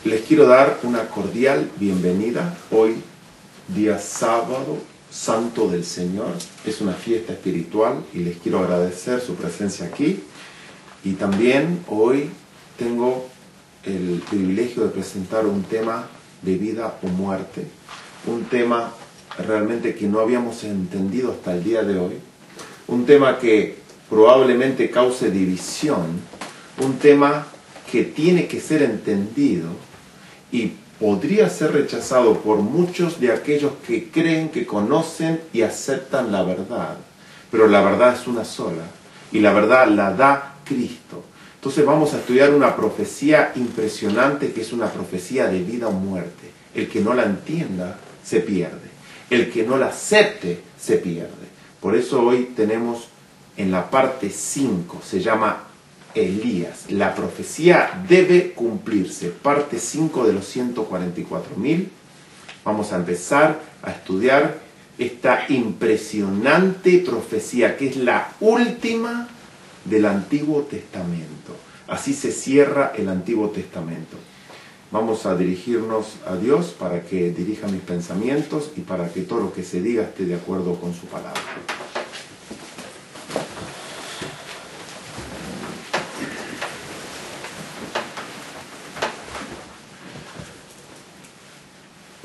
Les quiero dar una cordial bienvenida. Hoy, día sábado, santo del Señor. Es una fiesta espiritual y les quiero agradecer su presencia aquí. Y también hoy tengo el privilegio de presentar un tema de vida o muerte. Un tema realmente que no habíamos entendido hasta el día de hoy. Un tema que probablemente cause división. Un tema que tiene que ser entendido y podría ser rechazado por muchos de aquellos que creen que conocen y aceptan la verdad. Pero la verdad es una sola y la verdad la da Cristo. Entonces vamos a estudiar una profecía impresionante que es una profecía de vida o muerte. El que no la entienda se pierde. El que no la acepte se pierde. Por eso hoy tenemos en la parte 5, se llama Elías. La profecía debe cumplirse. Parte 5 de los 144.000. Vamos a empezar a estudiar esta impresionante profecía que es la última del Antiguo Testamento. Así se cierra el Antiguo Testamento. Vamos a dirigirnos a Dios para que dirija mis pensamientos y para que todo lo que se diga esté de acuerdo con su palabra.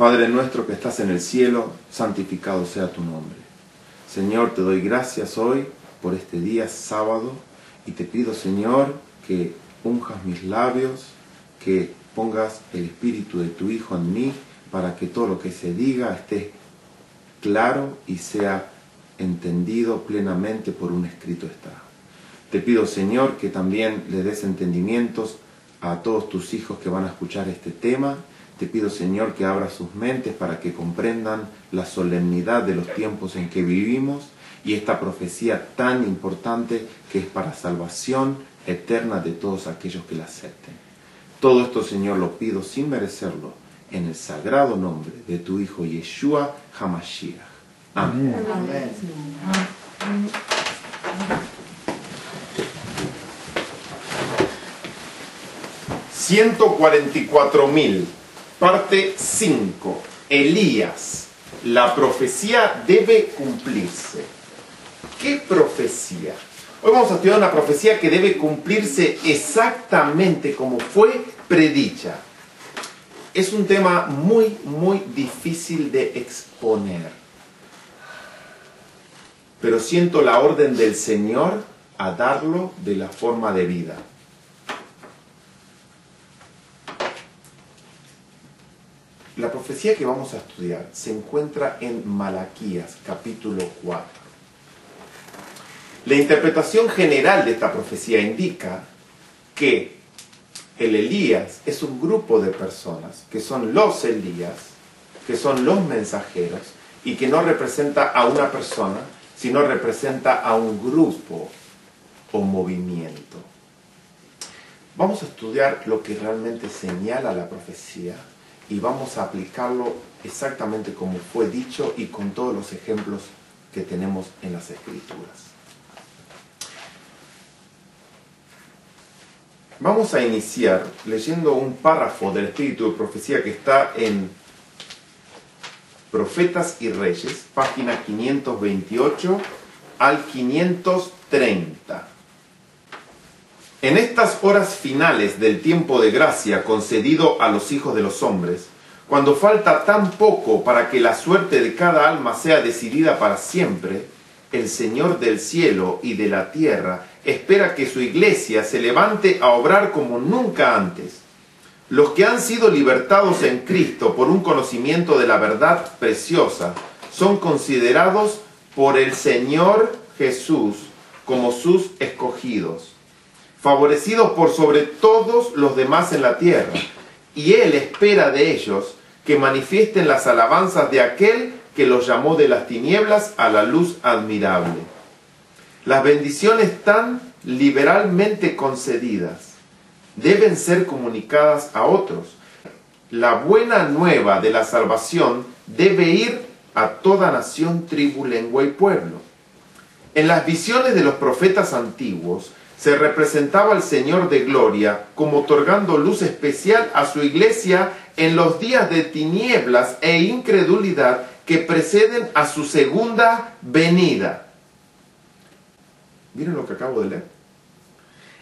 Padre nuestro que estás en el cielo, santificado sea tu nombre. Señor, te doy gracias hoy por este día sábado y te pido, Señor, que unjas mis labios, que pongas el espíritu de tu Hijo en mí para que todo lo que se diga esté claro y sea entendido plenamente por un escrito está. Te pido, Señor, que también le des entendimientos a todos tus hijos que van a escuchar este tema. Te pido, Señor, que abra sus mentes para que comprendan la solemnidad de los tiempos en que vivimos y esta profecía tan importante que es para salvación eterna de todos aquellos que la acepten. Todo esto, Señor, lo pido sin merecerlo, en el sagrado nombre de tu Hijo Yeshua HaMashiach. Amén. Amén. Amén. 144.000. Parte 5. Elías. La profecía debe cumplirse. ¿Qué profecía? Hoy vamos a estudiar una profecía que debe cumplirse exactamente como fue predicha. Es un tema muy, muy difícil de exponer. Pero siento la orden del Señor a darlo de la forma debida. La profecía que vamos a estudiar se encuentra en Malaquías, capítulo 4. La interpretación general de esta profecía indica que el Elías es un grupo de personas, que son los Elías, que son los mensajeros, y que no representa a una persona, sino representa a un grupo o movimiento. Vamos a estudiar lo que realmente señala la profecía, y vamos a aplicarlo exactamente como fue dicho y con todos los ejemplos que tenemos en las Escrituras. Vamos a iniciar leyendo un párrafo del Espíritu de Profecía que está en Profetas y Reyes, página 528 al 530. En estas horas finales del tiempo de gracia concedido a los hijos de los hombres, cuando falta tan poco para que la suerte de cada alma sea decidida para siempre, el Señor del cielo y de la tierra espera que su iglesia se levante a obrar como nunca antes. Los que han sido libertados en Cristo por un conocimiento de la verdad preciosa son considerados por el Señor Jesús como sus escogidos, favorecidos por sobre todos los demás en la tierra, y Él espera de ellos que manifiesten las alabanzas de aquel que los llamó de las tinieblas a la luz admirable. Las bendiciones tan liberalmente concedidas deben ser comunicadas a otros. La buena nueva de la salvación debe ir a toda nación, tribu, lengua y pueblo. En las visiones de los profetas antiguos se representaba al Señor de gloria como otorgando luz especial a su iglesia en los días de tinieblas e incredulidad que preceden a su segunda venida. Miren lo que acabo de leer.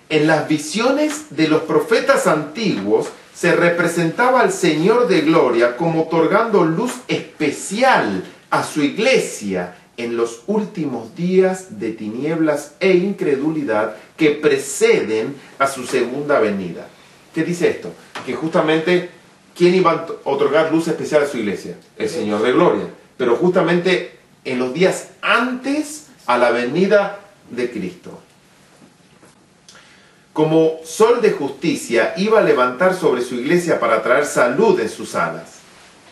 En las visiones de los profetas antiguos se representaba al Señor de gloria como otorgando luz especial a su iglesia en los últimos días de tinieblas e incredulidad que preceden a su segunda venida. ¿Qué dice esto? Que justamente, ¿quién iba a otorgar luz especial a su iglesia? El Señor de gloria. Pero justamente en los días antes a la venida de Cristo. Como sol de justicia iba a levantar sobre su iglesia para traer salud en sus alas.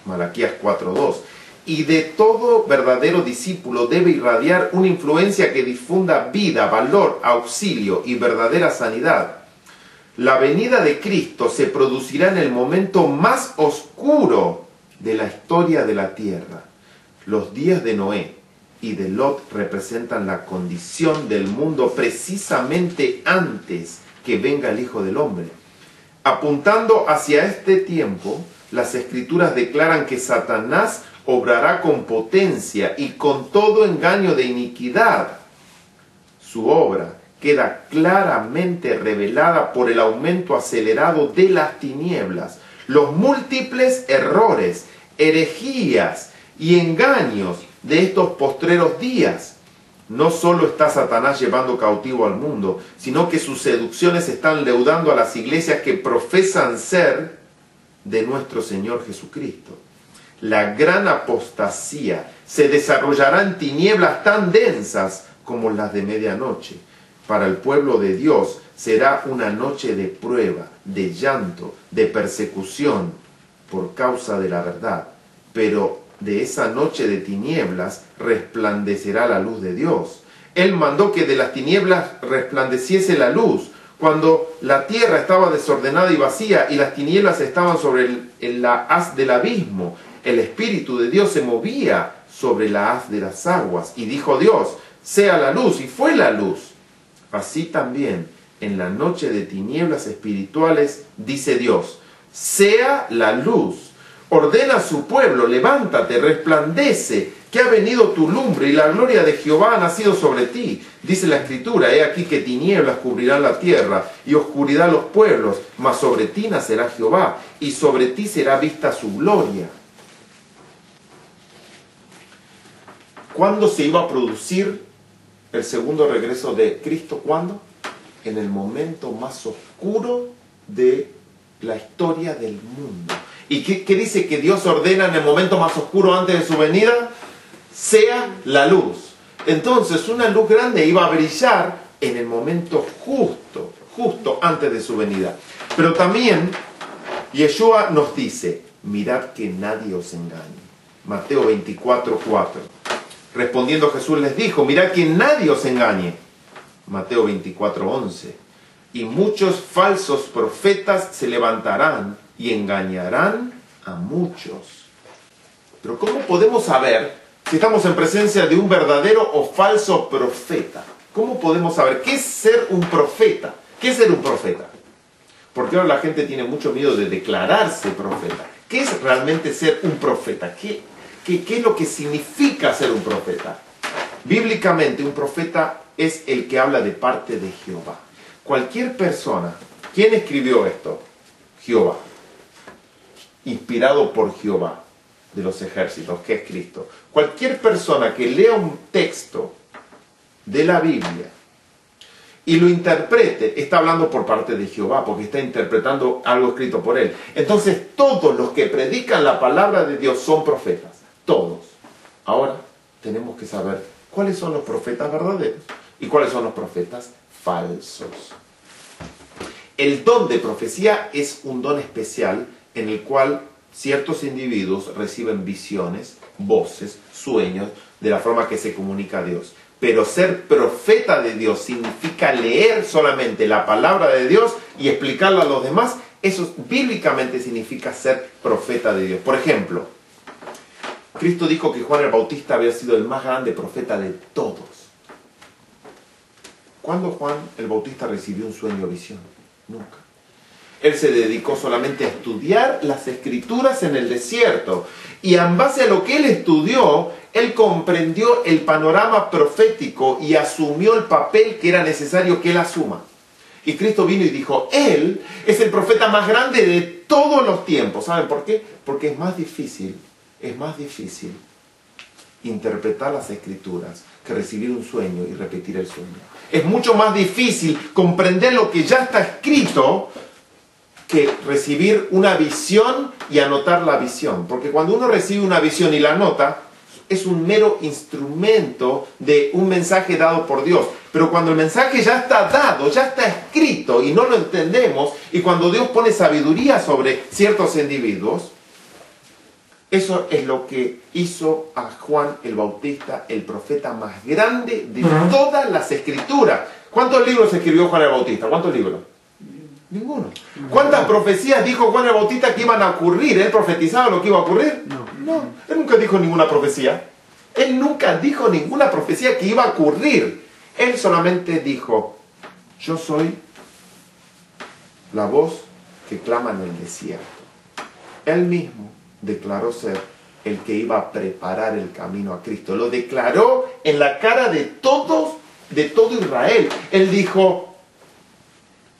Malaquías 4:2. Y de todo verdadero discípulo debe irradiar una influencia que difunda vida, valor, auxilio y verdadera sanidad. La venida de Cristo se producirá en el momento más oscuro de la historia de la tierra. Los días de Noé y de Lot representan la condición del mundo precisamente antes que venga el Hijo del Hombre. Apuntando hacia este tiempo, las Escrituras declaran que Satanás obrará con potencia y con todo engaño de iniquidad. Su obra queda claramente revelada por el aumento acelerado de las tinieblas, los múltiples errores, herejías y engaños de estos postreros días. No solo está Satanás llevando cautivo al mundo, sino que sus seducciones están leudando a las iglesias que profesan ser de nuestro Señor Jesucristo. La gran apostasía se desarrollará en tinieblas tan densas como las de medianoche. Para el pueblo de Dios será una noche de prueba, de llanto, de persecución por causa de la verdad. Pero de esa noche de tinieblas resplandecerá la luz de Dios. Él mandó que de las tinieblas resplandeciese la luz. Cuando la tierra estaba desordenada y vacía y las tinieblas estaban sobre la haz del abismo, el Espíritu de Dios se movía sobre la haz de las aguas. Y dijo Dios, sea la luz, y fue la luz. Así también, en la noche de tinieblas espirituales, dice Dios, sea la luz. Ordena a su pueblo, levántate, resplandece, que ha venido tu lumbre y la gloria de Jehová ha nacido sobre ti. Dice la Escritura, he aquí que tinieblas cubrirán la tierra y oscuridad los pueblos, mas sobre ti nacerá Jehová y sobre ti será vista su gloria. ¿Cuándo se iba a producir el segundo regreso de Cristo? ¿Cuándo? En el momento más oscuro de la historia del mundo. ¿Y qué dice que Dios ordena en el momento más oscuro antes de su venida? Sea la luz. Entonces una luz grande iba a brillar en el momento justo antes de su venida. Pero también Yeshua nos dice, mirad que nadie os engañe. Mateo 24:4. Respondiendo Jesús les dijo, mirad que nadie os engañe. Mateo 24:11. Y muchos falsos profetas se levantarán y engañarán a muchos. Pero ¿cómo podemos saber si estamos en presencia de un verdadero o falso profeta? ¿Cómo podemos saber qué es ser un profeta? ¿Qué es ser un profeta? Porque ahora la gente tiene mucho miedo de declararse profeta. ¿Qué es realmente ser un profeta? ¿Qué es lo que significa ser un profeta? Bíblicamente, un profeta es el que habla de parte de Jehová. Cualquier persona, ¿quién escribió esto? Jehová. Inspirado por Jehová de los ejércitos, que es Cristo. Cualquier persona que lea un texto de la Biblia y lo interprete, está hablando por parte de Jehová, porque está interpretando algo escrito por él. Entonces, todos los que predican la palabra de Dios son profetas. Todos. Ahora, tenemos que saber cuáles son los profetas verdaderos y cuáles son los profetas falsos. El don de profecía es un don especial en el cual ciertos individuos reciben visiones, voces, sueños, de la forma que se comunica a Dios. Pero ser profeta de Dios significa leer solamente la palabra de Dios y explicarla a los demás. Eso bíblicamente significa ser profeta de Dios. Por ejemplo, Cristo dijo que Juan el Bautista había sido el más grande profeta de todos. ¿Cuándo Juan el Bautista recibió un sueño o visión? Nunca. Él se dedicó solamente a estudiar las Escrituras en el desierto. Y en base a lo que él estudió, él comprendió el panorama profético y asumió el papel que era necesario que él asuma. Y Cristo vino y dijo, Él es el profeta más grande de todos los tiempos. ¿Saben por qué? Porque es más difícil interpretar las Escrituras que recibir un sueño y repetir el sueño. Es mucho más difícil comprender lo que ya está escrito que recibir una visión y anotar la visión. Porque cuando uno recibe una visión y la anota, es un mero instrumento de un mensaje dado por Dios. Pero cuando el mensaje ya está dado, ya está escrito y no lo entendemos, y cuando Dios pone sabiduría sobre ciertos individuos, eso es lo que hizo a Juan el Bautista el profeta más grande de todas las Escrituras. ¿Cuántos libros escribió Juan el Bautista? ¿Cuántos libros? Ninguno. ¿Cuántas profecías dijo Juan el Bautista que iban a ocurrir? ¿Él profetizaba lo que iba a ocurrir? No. Él nunca dijo ninguna profecía. Él nunca dijo ninguna profecía que iba a ocurrir. Él solamente dijo, yo soy la voz que clama en el desierto. Él mismo declaró ser el que iba a preparar el camino a Cristo. Lo declaró en la cara de todo Israel. Él dijo,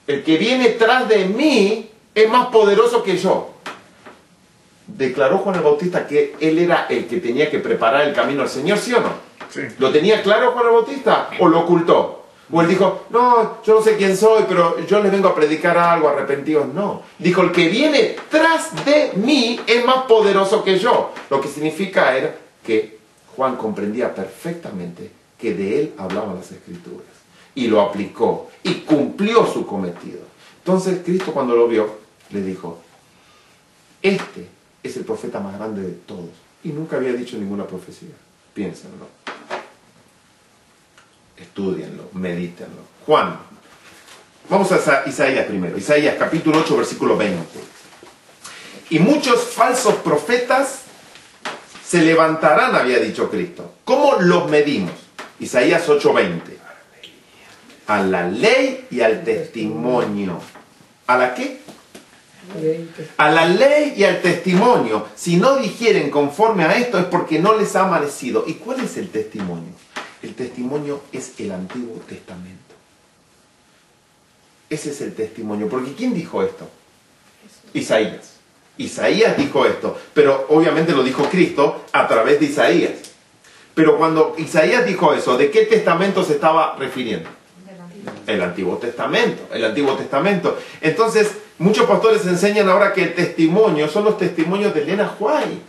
el que viene tras de mí es más poderoso que yo. ¿Declaró Juan el Bautista que él era el que tenía que preparar el camino al Señor, sí o no? Sí. ¿Lo tenía claro Juan el Bautista o lo ocultó? O él dijo, no, yo no sé quién soy, pero yo les vengo a predicar algo, arrepentidos. No. Dijo, el que viene tras de mí es más poderoso que yo. Lo que significa era que Juan comprendía perfectamente que de él hablaban las Escrituras. Y lo aplicó y cumplió su cometido. Entonces Cristo, cuando lo vio, le dijo, este es el profeta más grande de todos. Y nunca había dicho ninguna profecía. Piénsenlo. Estúdienlo, medítenlo. Juan. Vamos a Isaías primero. Isaías capítulo 8, versículo 20. Y muchos falsos profetas se levantarán, había dicho Cristo. ¿Cómo los medimos? Isaías 8, 20. A la ley y al testimonio. ¿A la qué? A la ley y al testimonio. Si no digieren conforme a esto es porque no les ha amanecido. ¿Y cuál es el testimonio? El testimonio es el Antiguo Testamento. Ese es el testimonio. Porque ¿quién dijo esto? Isaías. Isaías dijo esto. Pero obviamente lo dijo Cristo a través de Isaías. Pero cuando Isaías dijo eso, ¿de qué testamento se estaba refiriendo? El Antiguo Testamento. El Antiguo Testamento. Entonces, muchos pastores enseñan ahora que el testimonio son los testimonios de Elena White.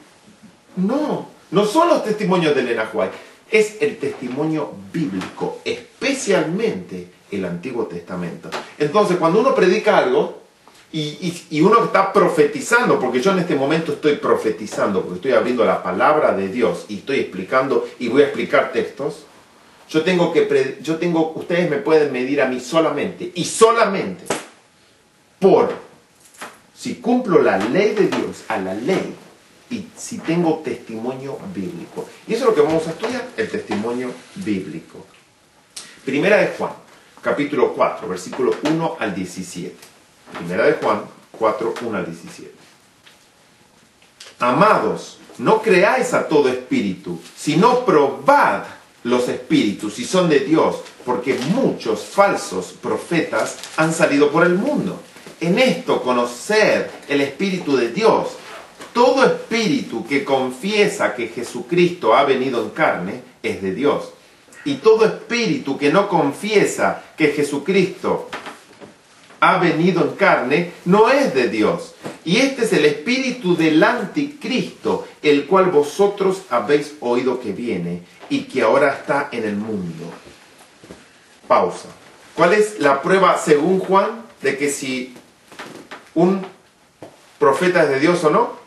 No, no son los testimonios de Elena White. Es el testimonio bíblico, especialmente el Antiguo Testamento. Entonces, cuando uno predica algo y uno está profetizando, porque yo en este momento estoy profetizando, porque estoy abriendo la palabra de Dios y estoy explicando y voy a explicar textos, ustedes me pueden medir a mí solamente y solamente por si cumplo la ley de Dios, a la ley, y si tengo testimonio bíblico. Y eso es lo que vamos a estudiar, el testimonio bíblico. Primera de Juan, capítulo 4, versículo 1 al 17. Primera de Juan 4, 1 al 17. Amados, no creáis a todo espíritu, sino probad los espíritus si son de Dios, porque muchos falsos profetas han salido por el mundo. En esto conocer el Espíritu de Dios. Todo espíritu que confiesa que Jesucristo ha venido en carne es de Dios. Y todo espíritu que no confiesa que Jesucristo ha venido en carne no es de Dios. Y este es el espíritu del anticristo, el cual vosotros habéis oído que viene y que ahora está en el mundo. Pausa. ¿Cuál es la prueba según Juan de que si un profeta es de Dios o no?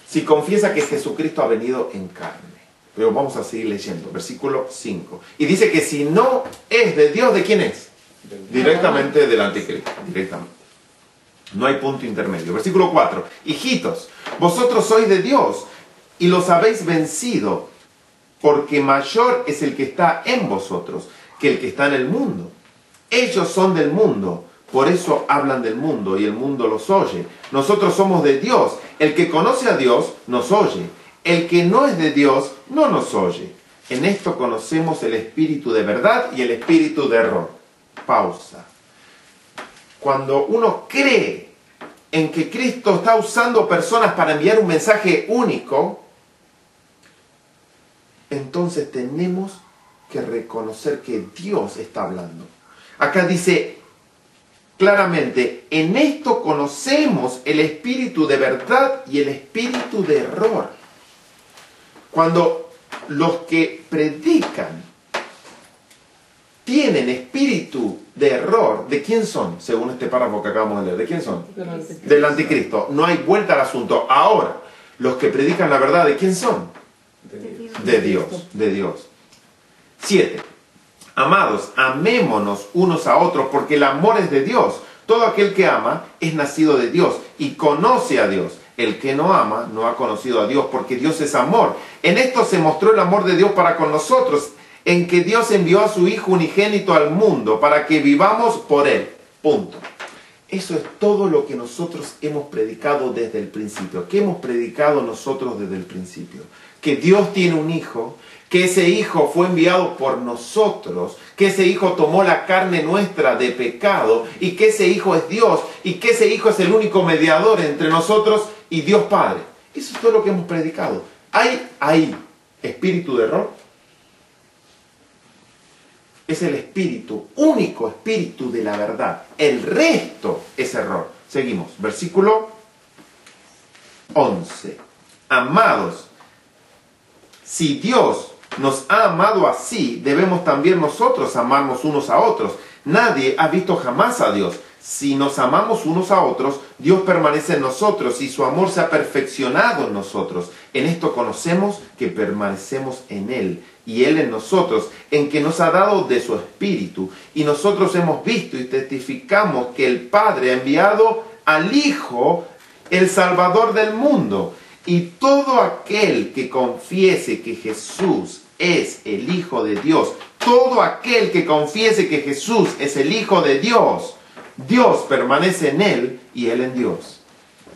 Si confiesa que Jesucristo ha venido en carne. Pero vamos a seguir leyendo. Versículo 5. Y dice que si no es de Dios, ¿de quién es? Directamente del anticristo. Directamente. No hay punto intermedio. Versículo 4. Hijitos, vosotros sois de Dios y los habéis vencido, porque mayor es el que está en vosotros que el que está en el mundo. Ellos son del mundo, por eso hablan del mundo y el mundo los oye. Nosotros somos de Dios. El que conoce a Dios nos oye. El que no es de Dios no nos oye. En esto conocemos el espíritu de verdad y el espíritu de error. Pausa. Cuando uno cree en que Cristo está usando personas para enviar un mensaje único, entonces tenemos que reconocer que Dios está hablando. Acá dice claramente, en esto conocemos el espíritu de verdad y el espíritu de error. Cuando los que predican tienen espíritu de error, ¿de quién son? Según este párrafo que acabamos de leer, ¿de quién son? Del anticristo. No hay vuelta al asunto. Ahora, los que predican la verdad, ¿de quién son? De Dios, de Dios. 7. Amados, amémonos unos a otros, porque el amor es de Dios. Todo aquel que ama es nacido de Dios y conoce a Dios. El que no ama no ha conocido a Dios, porque Dios es amor. En esto se mostró el amor de Dios para con nosotros, en que Dios envió a su Hijo unigénito al mundo para que vivamos por Él. Punto. Eso es todo lo que nosotros hemos predicado desde el principio. ¿Qué hemos predicado nosotros desde el principio? Que Dios tiene un Hijo, que ese Hijo fue enviado por nosotros, que ese Hijo tomó la carne nuestra de pecado y que ese Hijo es Dios y que ese Hijo es el único mediador entre nosotros y Dios Padre. Eso es todo lo que hemos predicado. ¿Hay ahí espíritu de error? Es el espíritu, único espíritu de la verdad. El resto es error. Seguimos. Versículo 11. Amados, si Dios nos ha amado así, debemos también nosotros amarnos unos a otros. Nadie ha visto jamás a Dios. Si nos amamos unos a otros, Dios permanece en nosotros y su amor se ha perfeccionado en nosotros. En esto conocemos que permanecemos en Él y Él en nosotros, en que nos ha dado de su Espíritu. Y nosotros hemos visto y testificamos que el Padre ha enviado al Hijo, el Salvador del mundo. Y todo aquel que confiese que Jesús es el Hijo de Dios, todo aquel que confiese que Jesús es el Hijo de Dios, Dios permanece en Él y Él en Dios.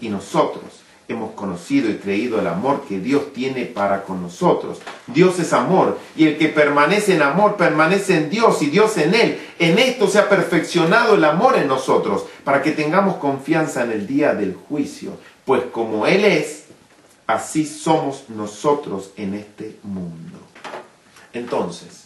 Y nosotros hemos conocido y creído el amor que Dios tiene para con nosotros. Dios es amor, y el que permanece en amor permanece en Dios y Dios en Él. En esto se ha perfeccionado el amor en nosotros, para que tengamos confianza en el día del juicio. Pues como Él es, así somos nosotros en este mundo. Entonces,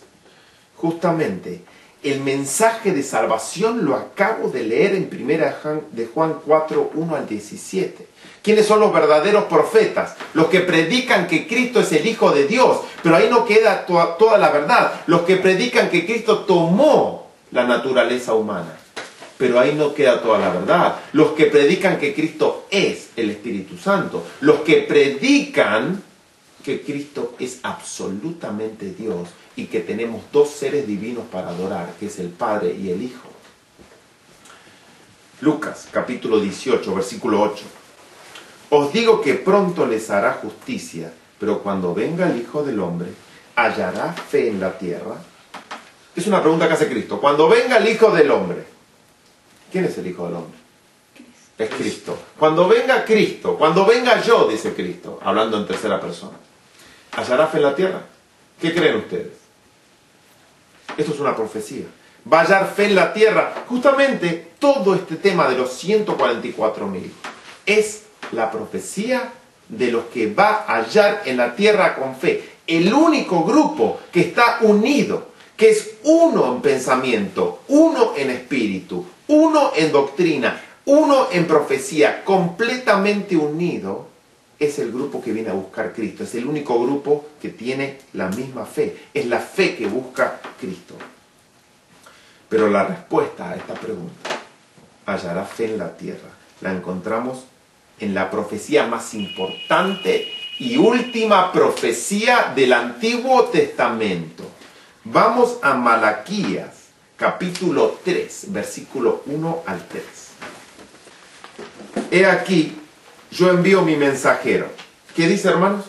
justamente, el mensaje de salvación lo acabo de leer en 1 de Juan 4, 1 al 17. ¿Quiénes son los verdaderos profetas? Los que predican que Cristo es el Hijo de Dios. Pero ahí no queda toda la verdad. Los que predican que Cristo tomó la naturaleza humana. Pero ahí no queda toda la verdad. Los que predican que Cristo es el Espíritu Santo. Los que predican que Cristo es absolutamente Dios y que tenemos dos seres divinos para adorar, que es el Padre y el Hijo. Lucas, capítulo 18, versículo 8. Os digo que pronto les hará justicia, pero cuando venga el Hijo del Hombre, ¿hallará fe en la tierra? Es una pregunta que hace Cristo. Cuando venga el Hijo del Hombre, ¿quién es el Hijo del Hombre? Es Cristo. Cuando venga Cristo, cuando venga yo, dice Cristo, hablando en tercera persona, ¿hallará fe en la tierra? ¿Qué creen ustedes? Esto es una profecía. Va a hallar fe en la tierra. Justamente todo este tema de los 144.000 es la profecía de los que va a hallar en la tierra con fe. El único grupo que está unido, que es uno en pensamiento, uno en espíritu, uno en doctrina, uno en profecía, completamente unido, es el grupo que viene a buscar Cristo. Es el único grupo que tiene la misma fe. Es la fe que busca Cristo. Pero la respuesta a esta pregunta, ¿hallará fe en la tierra?, la encontramos en la profecía más importante y última profecía del Antiguo Testamento. Vamos a Malaquías, capítulo 3, versículo 1 al 3. He aquí, yo envío mi mensajero. ¿Qué dice, hermanos?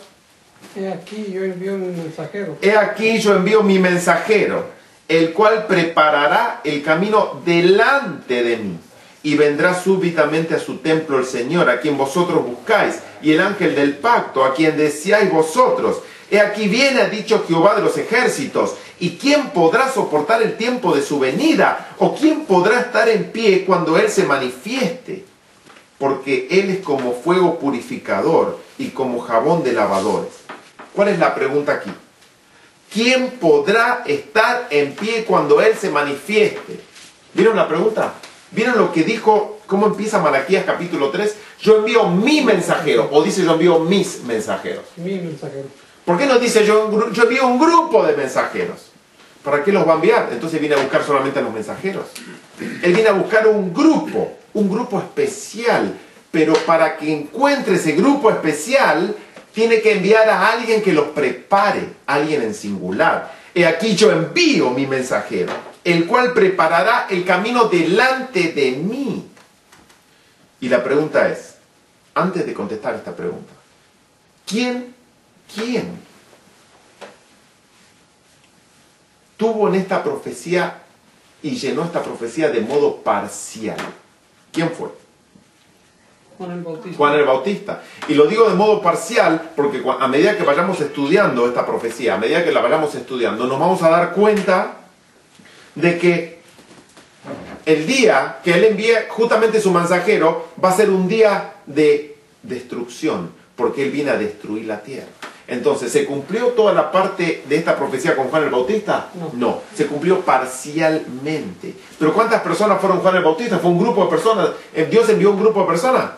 He aquí, yo envío mi mensajero. He aquí, yo envío mi mensajero. el cual preparará el camino delante de mí. Y vendrá súbitamente a su templo el Señor, a quien vosotros buscáis, y el ángel del pacto, a quien deseáis vosotros. He aquí viene, ha dicho Jehová de los ejércitos. ¿Y quién podrá soportar el tiempo de su venida? ¿O quién podrá estar en pie cuando Él se manifieste? Porque Él es como fuego purificador y como jabón de lavadores. ¿Cuál es la pregunta aquí? ¿Quién podrá estar en pie cuando Él se manifieste? ¿Vieron la pregunta? ¿Vieron lo que dijo? ¿Cómo empieza Malaquías capítulo 3? Yo envío mi mensajero, o dice yo envío mis mensajeros. Mi mensajero. ¿Por qué no dice yo envío un grupo de mensajeros? ¿Para qué los va a enviar? Entonces viene a buscar solamente a los mensajeros. Él viene a buscar un grupo especial. Pero para que encuentre ese grupo especial, tiene que enviar a alguien que los prepare, alguien en singular. He aquí yo envío mi mensajero, el cual preparará el camino delante de mí. Y la pregunta es, antes de contestar esta pregunta, ¿quién tuvo en esta profecía y llenó esta profecía de modo parcial? ¿Quién fue? Juan el Bautista. Juan el Bautista. Y lo digo de modo parcial porque a medida que vayamos estudiando esta profecía, a medida que la vayamos estudiando, nos vamos a dar cuenta de que el día que Él envíe justamente su mensajero va a ser un día de destrucción, porque Él viene a destruir la tierra. Entonces, ¿se cumplió toda la parte de esta profecía con Juan el Bautista? No, se cumplió parcialmente. ¿Pero cuántas personas fueron Juan el Bautista? ¿Fue un grupo de personas? ¿Dios envió un grupo de personas?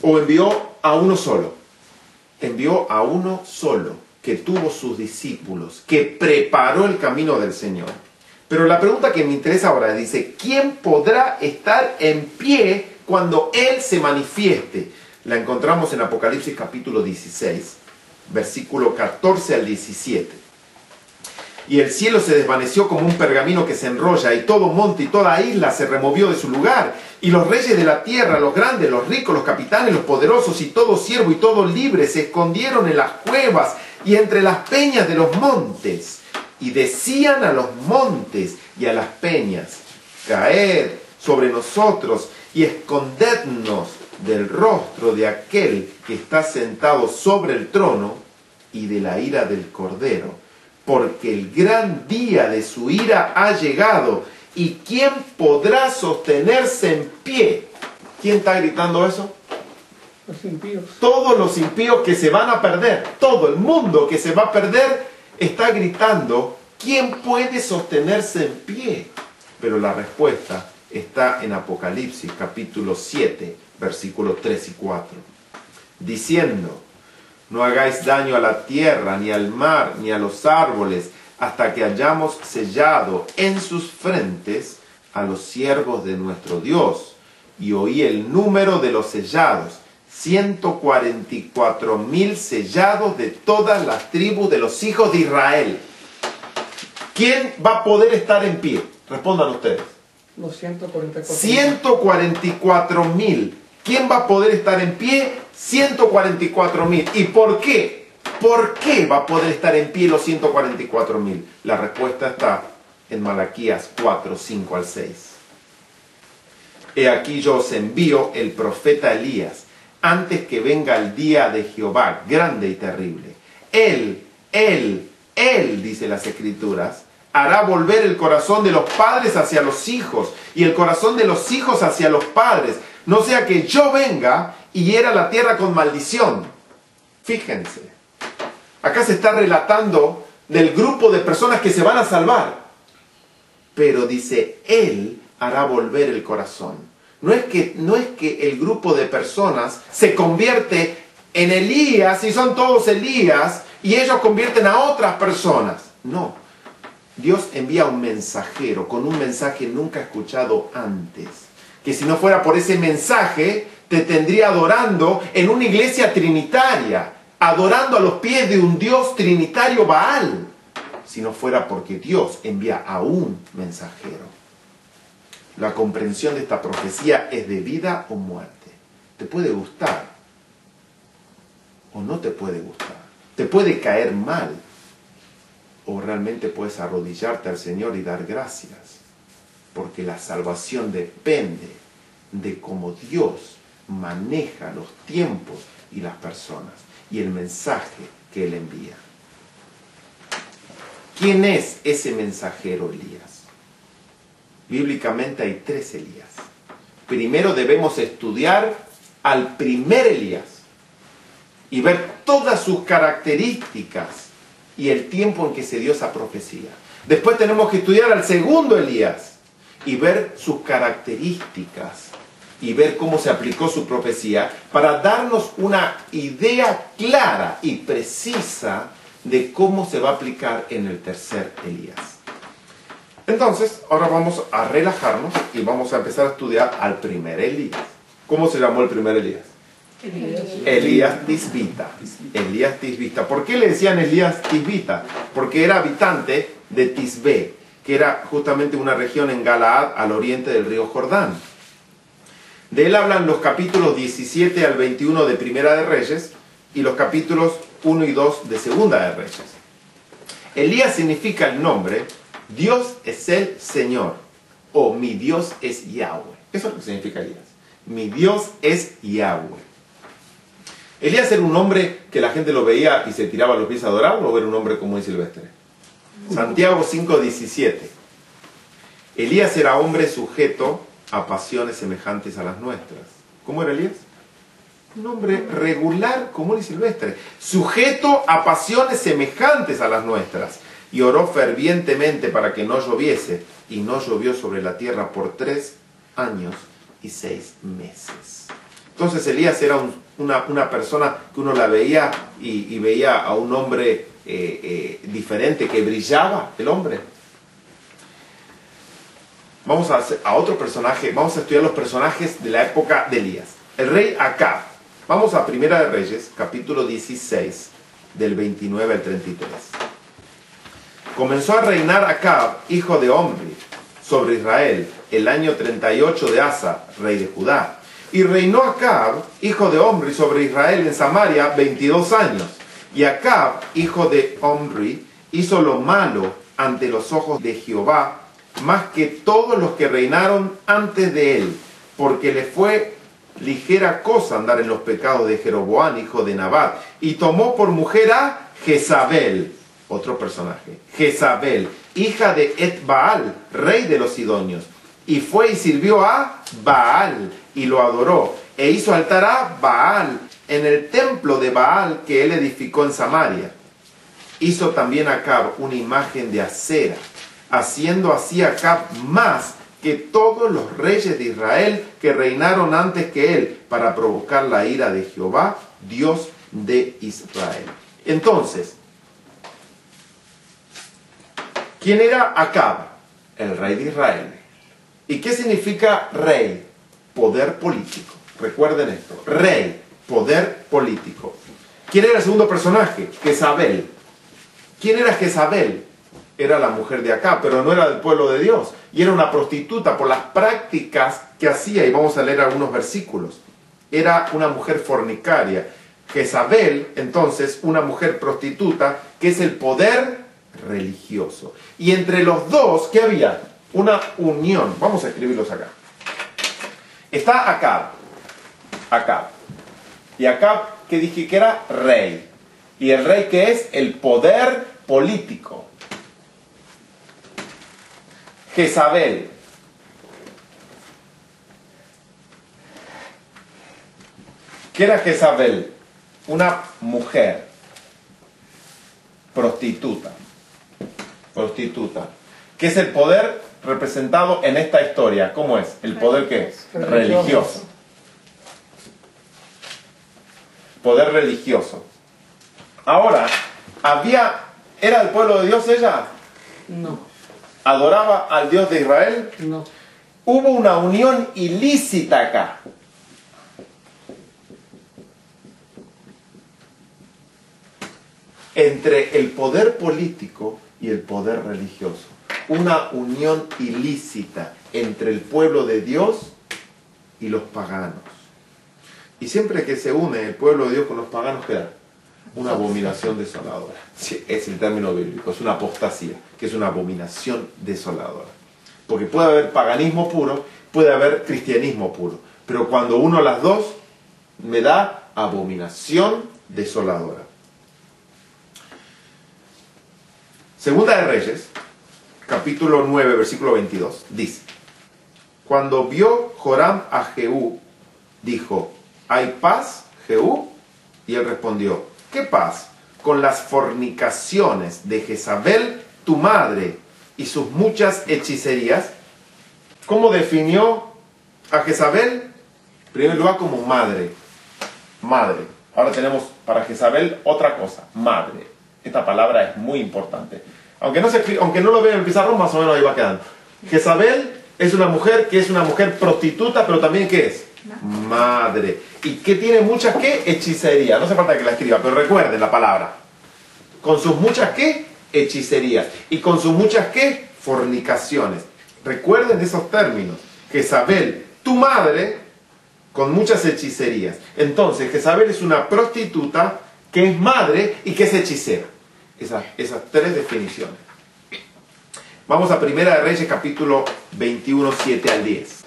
¿O envió a uno solo? Envió a uno solo, que tuvo sus discípulos, que preparó el camino del Señor. Pero la pregunta que me interesa ahora dice, ¿quién podrá estar en pie cuando Él se manifieste? La encontramos en Apocalipsis capítulo 16, versículo 14 al 17. Y el cielo se desvaneció como un pergamino que se enrolla, y todo monte y toda isla se removió de su lugar. Y los reyes de la tierra, los grandes, los ricos, los capitanes, los poderosos, y todo siervo y todo libre, se escondieron en las cuevas y entre las peñas de los montes. Y decían a los montes y a las peñas, caed sobre nosotros y escondednos del rostro de aquel que está sentado sobre el trono y de la ira del Cordero, porque el gran día de su ira ha llegado, y ¿quién podrá sostenerse en pie? ¿Quién está gritando eso? Los impíos. Todos los impíos que se van a perder, todo el mundo que se va a perder está gritando, ¿quién puede sostenerse en pie? Pero la respuesta está en Apocalipsis capítulo 7, versículos 3 y 4, diciendo, no hagáis daño a la tierra, ni al mar, ni a los árboles, hasta que hayamos sellado en sus frentes a los siervos de nuestro Dios. Y oí el número de los sellados, 144,000 sellados de todas las tribus de los hijos de Israel. ¿Quién va a poder estar en pie? Respondan ustedes. Los 144. 144,000. ¿Quién va a poder estar en pie? 144,000. ¿Y por qué? ¿Por qué va a poder estar en pie los 144,000? La respuesta está en Malaquías 4, 5 al 6. He aquí yo os envío el profeta Elías, antes que venga el día de Jehová, grande y terrible. Él, dice las Escrituras, hará volver el corazón de los padres hacia los hijos, y el corazón de los hijos hacia los padres, no sea que yo venga y hiera la tierra con maldición. Fíjense, acá se está relatando del grupo de personas que se van a salvar. Pero dice, Él hará volver el corazón. No es que el grupo de personas se convierte en Elías y son todos Elías y ellos convierten a otras personas. No. Dios envía un mensajero con un mensaje nunca escuchado antes. Que si no fuera por ese mensaje, te tendría adorando en una iglesia trinitaria, adorando a los pies de un Dios trinitario Baal. Si no fuera porque Dios envía a un mensajero. La comprensión de esta profecía es de vida o muerte. Te puede gustar o no te puede gustar. Te puede caer mal o realmente puedes arrodillarte al Señor y dar gracias, porque la salvación depende de cómo Dios maneja los tiempos y las personas y el mensaje que Él envía. ¿Quién es ese mensajero Elías? Bíblicamente hay 3 Elías. Primero debemos estudiar al primer Elías y ver todas sus características y el tiempo en que se dio esa profecía. Después tenemos que estudiar al segundo Elías y ver sus características y ver cómo se aplicó su profecía para darnos una idea clara y precisa de cómo se va a aplicar en el tercer Elías. Entonces, ahora vamos a relajarnos y vamos a empezar a estudiar al primer Elías. ¿Cómo se llamó el primer Elías? Elías Tisbita. Elías Tisbita. ¿Por qué le decían Elías Tisbita? Porque era habitante de Tisbé, que era justamente una región en Galaad al oriente del río Jordán. De él hablan los capítulos 17 al 21 de Primera de Reyes y los capítulos 1 y 2 de Segunda de Reyes. Elías significa el nombre Dios es el Señor o mi Dios es Yahweh. Eso es lo que significa Elías. Mi Dios es Yahweh. ¿Elías era un hombre que la gente lo veía y se tiraba a los pies a adorar o era un hombre común y silvestre? Santiago 5:17. Elías era hombre sujeto a pasiones semejantes a las nuestras. ¿Cómo era Elías? Un hombre regular, común y silvestre, sujeto a pasiones semejantes a las nuestras. Y oró fervientemente para que no lloviese, y no llovió sobre la tierra por 3 años y 6 meses. Entonces Elías era una persona que uno la veía y veía a un hombre diferente, que brillaba el hombre. Vamos a otro personaje, vamos a estudiar los personajes de la época de Elías. El rey Acab. Vamos a Primera de Reyes, capítulo 16, del 29 al 33. Comenzó a reinar Acab, hijo de Omri, sobre Israel, el año 38 de Asa, rey de Judá. Y reinó Acab, hijo de Omri, sobre Israel en Samaria 22 años. Y Acab, hijo de Omri, hizo lo malo ante los ojos de Jehová, más que todos los que reinaron antes de él, porque le fue ligera cosa andar en los pecados de Jeroboam, hijo de Nabat, y tomó por mujer a Jezabel, otro personaje, Jezabel, hija de Etbaal, rey de los Sidonios, y fue y sirvió a Baal, y lo adoró, e hizo altar a Baal, en el templo de Baal que él edificó en Samaria. Hizo también Acab una imagen de acera, haciendo así Acab más que todos los reyes de Israel que reinaron antes que él, para provocar la ira de Jehová, Dios de Israel. Entonces, ¿quién era Acab? El rey de Israel. ¿Y qué significa rey? Poder político. Recuerden esto. Rey, poder político. ¿Quién era el segundo personaje? Jezabel. ¿Quién era Jezabel? Era la mujer de Acab, pero no era del pueblo de Dios. Y era una prostituta por las prácticas que hacía. Y vamos a leer algunos versículos. Era una mujer fornicaria. Jezabel, entonces, una mujer prostituta, que es el poder religioso. Y entre los dos, ¿qué había? Una unión. Vamos a escribirlos acá. Está Acab. Acab. Y Acab, que dije que era rey. Y el rey, que es el poder político. Jezabel. ¿Qué era Jezabel? Una mujer prostituta. Prostituta. ¿Qué es el poder representado en esta historia? ¿Cómo es? ¿El poder qué es? Religioso. Poder religioso. Ahora, ¿era el pueblo de Dios ella? No. ¿Adoraba al Dios de Israel? No. Hubo una unión ilícita acá. Entre el poder político y el poder religioso. Una unión ilícita entre el pueblo de Dios y los paganos. Y siempre que se une el pueblo de Dios con los paganos, ¿qué da? Una abominación desoladora. Sí, es el término bíblico, es una apostasía, que es una abominación desoladora. Porque puede haber paganismo puro, puede haber cristianismo puro, pero cuando uno las dos, me da abominación desoladora. Segunda de Reyes, capítulo 9, versículo 22, dice: cuando vio Joram a Jehú, dijo: ¿hay paz, Jehú? Y él respondió: ¿qué paz? Con las fornicaciones de Jezabel, tu madre, y sus muchas hechicerías. ¿Cómo definió a Jezabel? En primer lugar, como madre. Madre. Ahora tenemos para Jezabel otra cosa, madre. Esta palabra es muy importante. Aunque no lo vean en el pizarrón, más o menos ahí va quedando. Jezabel es una mujer que es una mujer prostituta, pero también ¿qué es? Madre. Y que tiene muchas ¿qué? Hechicerías. No hace falta que la escriba, pero recuerden la palabra. Con sus muchas ¿qué? Hechicerías. Y con sus muchas ¿qué? Fornicaciones. Recuerden esos términos. Jezabel, tu madre, con muchas hechicerías. Entonces, Jezabel es una prostituta que es madre y que es hechicera. Esas tres definiciones. Vamos a Primera de Reyes, capítulo 21, 7 al 10.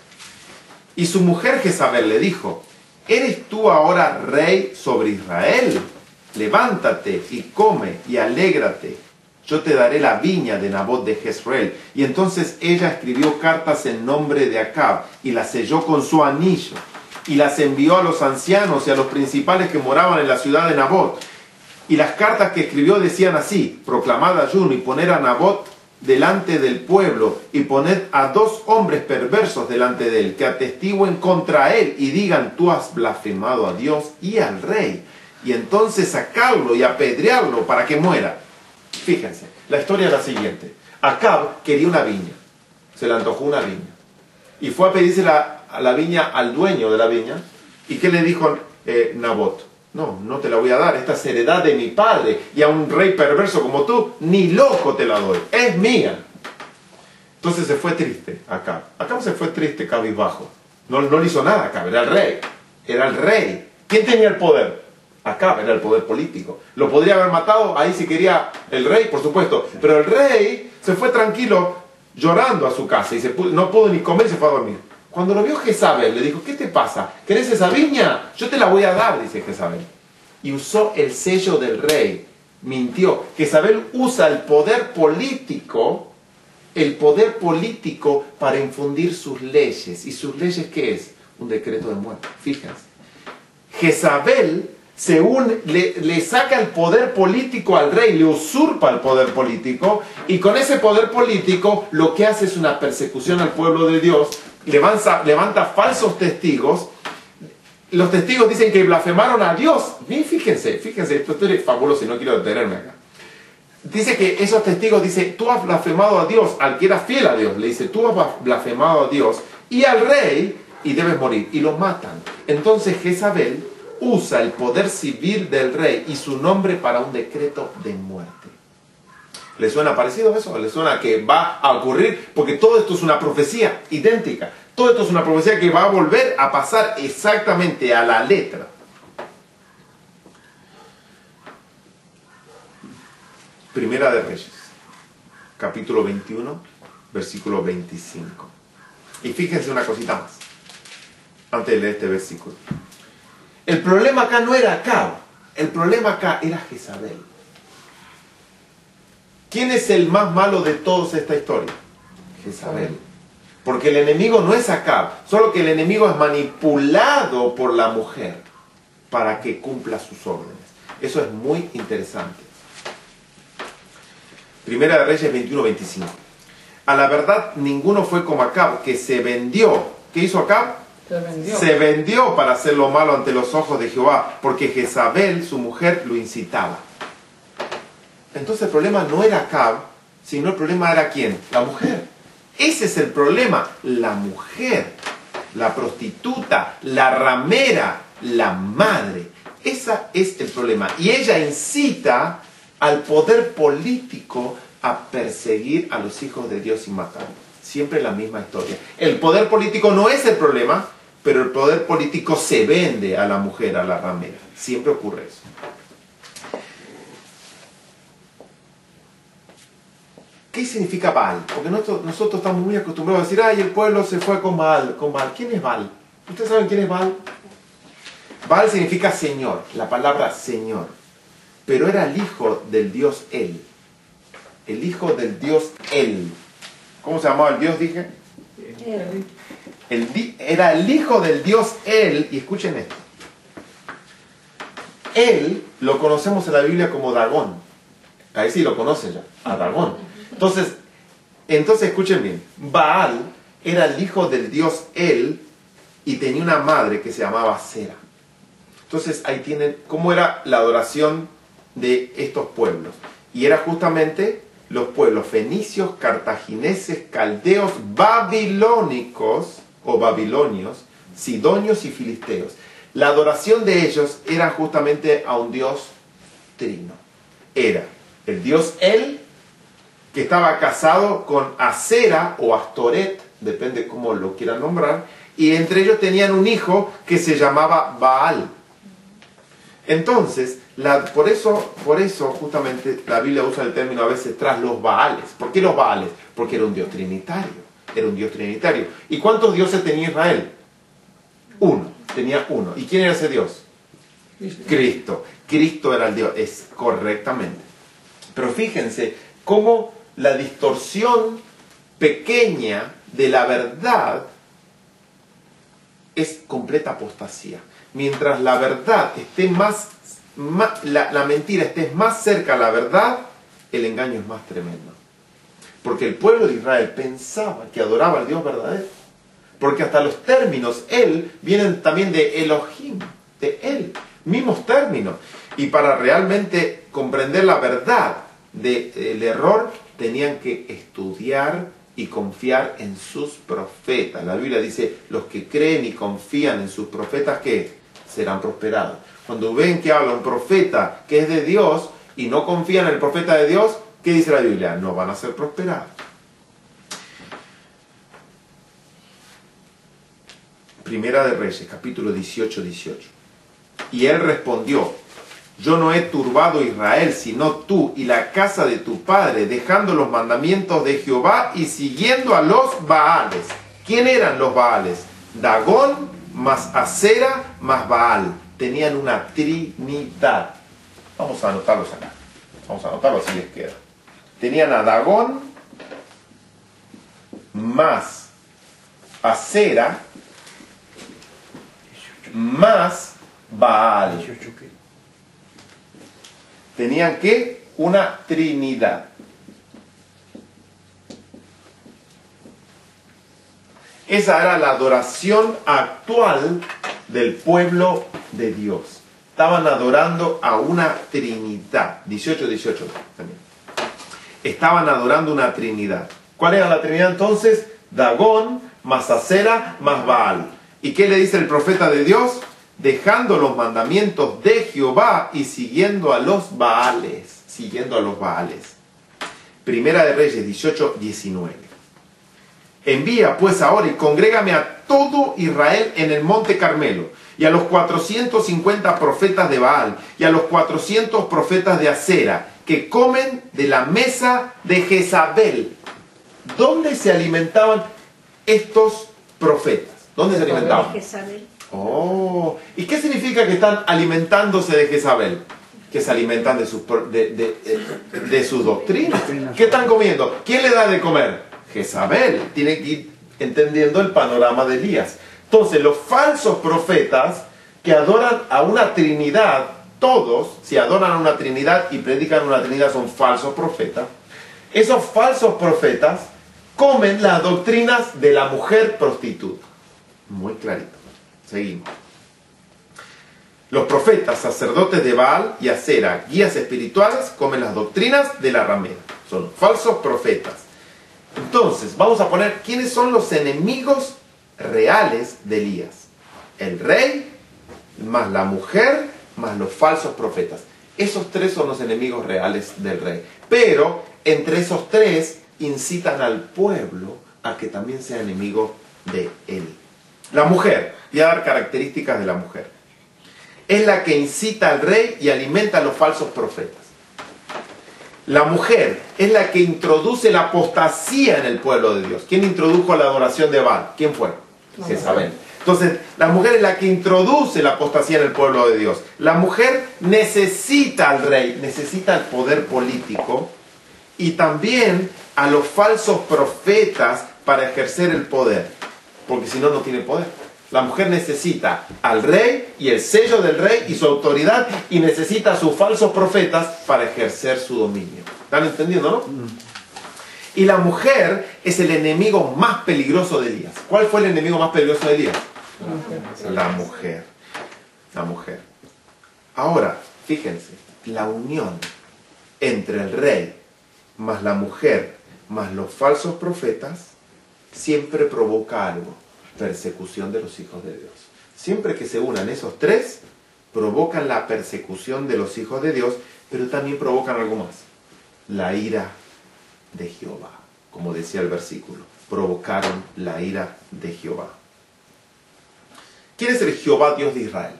Y su mujer Jezabel le dijo: ¿eres tú ahora rey sobre Israel? Levántate y come y alégrate. Yo te daré la viña de Nabot de Jezreel. Y entonces ella escribió cartas en nombre de Acab y las selló con su anillo. Y las envió a los ancianos y a los principales que moraban en la ciudad de Nabot. Y las cartas que escribió decían así: proclamad ayuno y poner a Nabot delante del pueblo, y poned a 2 hombres perversos delante de él, que atestiguen contra él y digan: tú has blasfemado a Dios y al rey. Y entonces sacarlo y apedrearlo para que muera. Fíjense, la historia es la siguiente. Acab quería una viña, se le antojó una viña, y fue a pedirse la viña al dueño de la viña. ¿Y qué le dijo Nabot? No te la voy a dar, esta es heredad de mi padre, y a un rey perverso como tú, ni loco te la doy, es mía. Entonces se fue triste Acab. Acab se fue triste, cabizbajo. No le hizo nada a Acab, era el rey. ¿Quién tenía el poder? Acab era el poder político. Lo podría haber matado ahí si quería el rey, por supuesto, pero el rey se fue tranquilo llorando a su casa y no pudo ni comer y se fue a dormir. Cuando lo vio Jezabel, le dijo: ¿qué te pasa? ¿Querés esa viña? Yo te la voy a dar, dice Jezabel. Y usó el sello del rey. Mintió. Jezabel usa el poder político para infundir sus leyes. ¿Y sus leyes qué es? Un decreto de muerte. Fíjense. Jezabel le saca el poder político al rey, le usurpa el poder político, y con ese poder político lo que hace es una persecución al pueblo de Dios. Levanta falsos testigos. Los testigos dicen que blasfemaron a Dios. Bien, fíjense, esto es fabuloso y no quiero detenerme acá. Dice que esos testigos dicen: tú has blasfemado a Dios, al que era fiel a Dios. Le dice: tú has blasfemado a Dios y al rey, y debes morir. Y lo matan. Entonces Jezabel usa el poder civil del rey y su nombre para un decreto de muerte. ¿Le suena parecido eso? ¿Le suena que va a ocurrir? Porque todo esto es una profecía idéntica. Todo esto es una profecía que va a volver a pasar exactamente a la letra. Primera de Reyes, capítulo 21, versículo 25. Y fíjense una cosita más, antes de leer este versículo. El problema acá no era Acab, el problema acá era Jezabel. ¿Quién es el más malo de toda esta historia? Jezabel. Porque el enemigo no es Acab, solo que el enemigo es manipulado por la mujer para que cumpla sus órdenes. Eso es muy interesante. Primera de Reyes 21, 25. A la verdad, ninguno fue como Acab, que se vendió. ¿Qué hizo Acab? Se vendió para hacer lo malo ante los ojos de Jehová, porque Jezabel, su mujer, lo incitaba. Entonces el problema no era Acab, sino el problema era ¿quién? La mujer. Ese es el problema. La mujer, la prostituta, la ramera, la madre. Ese es el problema. Y ella incita al poder político a perseguir a los hijos de Dios y matarlos. Siempre la misma historia. El poder político no es el problema, pero el poder político se vende a la mujer, a la ramera. Siempre ocurre eso. ¿qué significa Baal? Porque nosotros estamos muy acostumbrados a decir, ay, el pueblo se fue con Baal. ¿Quién es Baal? ¿Ustedes saben quién es Baal? Baal significa Señor, la palabra Señor. Pero era el hijo del dios El. El hijo del dios El. ¿Cómo se llamaba el dios, dije? Era el hijo del dios El. Y escuchen esto. El lo conocemos en la Biblia como Dagón. Ahí sí lo conocen ya, a Dagón. Entonces escuchen bien. Baal era el hijo del dios El y tenía una madre que se llamaba Sera. Entonces ahí tienen cómo era la adoración de estos pueblos. Y era justamente los pueblos fenicios, cartagineses, caldeos, babilónicos o babilonios, sidonios y filisteos. La adoración de ellos era justamente a un dios trino. Era el dios El, que estaba casado con Asera o Astoret, depende cómo lo quieran nombrar, y entre ellos tenían un hijo que se llamaba Baal. Entonces, por eso justamente la Biblia usa el término a veces tras los Baales. ¿Por qué los Baales? Porque era un dios trinitario. Era un dios trinitario. ¿Y cuántos dioses tenía Israel? Uno. Tenía uno. ¿Y quién era ese dios? Cristo. Cristo era el dios. Es correctamente. Pero fíjense cómo la distorsión pequeña de la verdad es completa apostasía. Mientras la verdad esté la mentira esté más cerca a la verdad, el engaño es más tremendo. Porque el pueblo de Israel pensaba que adoraba al Dios verdadero. Porque hasta los términos Él vienen también de Elohim, de Él, mismos términos. Y para realmente comprender la verdad del error, tenían que estudiar y confiar en sus profetas. La Biblia dice, los que creen y confían en sus profetas, ¿qué? Serán prosperados. Cuando ven que habla un profeta que es de Dios y no confían en el profeta de Dios, ¿qué dice la Biblia? No van a ser prosperados. Primera de Reyes, capítulo 18. Y él respondió, yo no he turbado a Israel, sino tú y la casa de tu padre, dejando los mandamientos de Jehová y siguiendo a los Baales. ¿Quién eran los Baales? Dagón, más Asera, más Baal. Tenían una trinidad. Vamos a anotarlos acá. Vamos a anotarlos si les queda. Tenían a Dagón, más Asera, más Baal. Tenían que una trinidad. Esa era la adoración actual del pueblo de Dios. Estaban adorando a una trinidad. 18 también. Estaban adorando una trinidad. ¿Cuál era la trinidad entonces? Dagón, más Asera, más Baal. ¿Y qué le dice el profeta de Dios? Dejando los mandamientos de Jehová y siguiendo a los Baales. Siguiendo a los Baales. Primera de Reyes 18:19. Envía pues ahora y congrégame a todo Israel en el monte Carmelo, y a los 450 profetas de Baal, y a los 400 profetas de Asera, que comen de la mesa de Jezabel. ¿Dónde se alimentaban estos profetas? ¿Dónde se alimentaban? De Jezabel. Oh, ¿y qué significa que están alimentándose de Jezabel? Que se alimentan de sus doctrinas. ¿Qué están comiendo? ¿Quién le da de comer? Jezabel. Tiene que ir entendiendo el panorama de Elías. Entonces, los falsos profetas que adoran a una trinidad, todos, si adoran a una trinidad y predican una trinidad, son falsos profetas. Esos falsos profetas comen las doctrinas de la mujer prostituta. Muy clarito. Seguimos. Los profetas, sacerdotes de Baal y Asera, guías espirituales, comen las doctrinas de la ramera. Son falsos profetas. Entonces, vamos a poner quiénes son los enemigos reales de Elías. El rey, más la mujer, más los falsos profetas. Esos tres son los enemigos reales del rey. Pero, entre esos tres, incitan al pueblo a que también sea enemigo de él. La mujer, voy a dar características de la mujer. Es la que incita al rey y alimenta a los falsos profetas. La mujer es la que introduce la apostasía en el pueblo de Dios. ¿Quién introdujo la adoración de Baal? ¿Quién fue? Jezabel. Entonces, la mujer es la que introduce la apostasía en el pueblo de Dios. La mujer necesita al rey, necesita el poder político y también a los falsos profetas para ejercer el poder. Porque si no, no tiene poder. La mujer necesita al rey y el sello del rey y su autoridad y necesita a sus falsos profetas para ejercer su dominio. ¿Están entendiendo, no? Y la mujer es el enemigo más peligroso de Elías. ¿Cuál fue el enemigo más peligroso de Elías? La mujer. La mujer. Ahora, fíjense, la unión entre el rey más la mujer más los falsos profetas siempre provoca algo. Persecución de los hijos de Dios. Siempre que se unan esos tres, provocan la persecución de los hijos de Dios, pero también provocan algo más. La ira de Jehová. Como decía el versículo, provocaron la ira de Jehová. ¿Quién es el Jehová, Dios de Israel?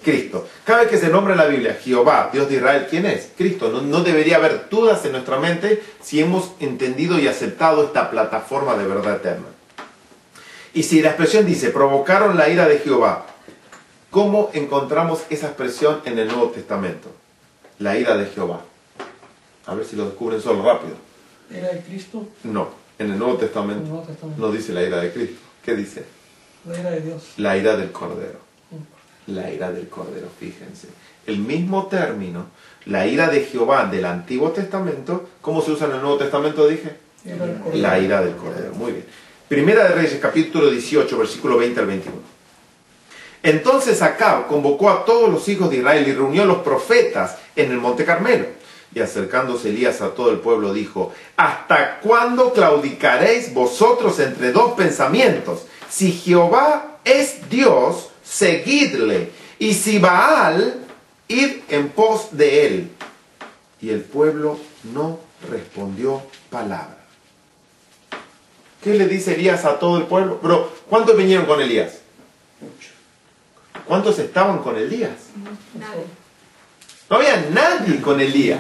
Cristo. Cada vez que se nombra en la Biblia Jehová, Dios de Israel, ¿quién es? Cristo. No debería haber dudas en nuestra mente si hemos entendido y aceptado esta plataforma de verdad eterna. Y si la expresión dice, provocaron la ira de Jehová, ¿cómo encontramos esa expresión en el Nuevo Testamento? La ira de Jehová. A ver si lo descubren solo rápido. ¿Era de Cristo? No, en el Nuevo Testamento, no dice la ira de Cristo. ¿Qué dice? La ira de Dios. La ira del Cordero. La ira del Cordero, fíjense. El mismo término, la ira de Jehová del Antiguo Testamento, ¿cómo se usa en el Nuevo Testamento, dije? La ira del Cordero, muy bien. Primera de Reyes, capítulo 18, versículo 20 al 21. Entonces Acab convocó a todos los hijos de Israel y reunió a los profetas en el monte Carmelo. Y acercándose Elías a todo el pueblo dijo, ¿hasta cuándo claudicaréis vosotros entre dos pensamientos? Si Jehová es Dios, seguidle, y si Baal, id en pos de él. Y el pueblo no respondió palabra. ¿Qué le dice Elías a todo el pueblo? Pero, ¿cuántos vinieron con Elías? ¿Cuántos estaban con Elías? Nadie. No había nadie con Elías.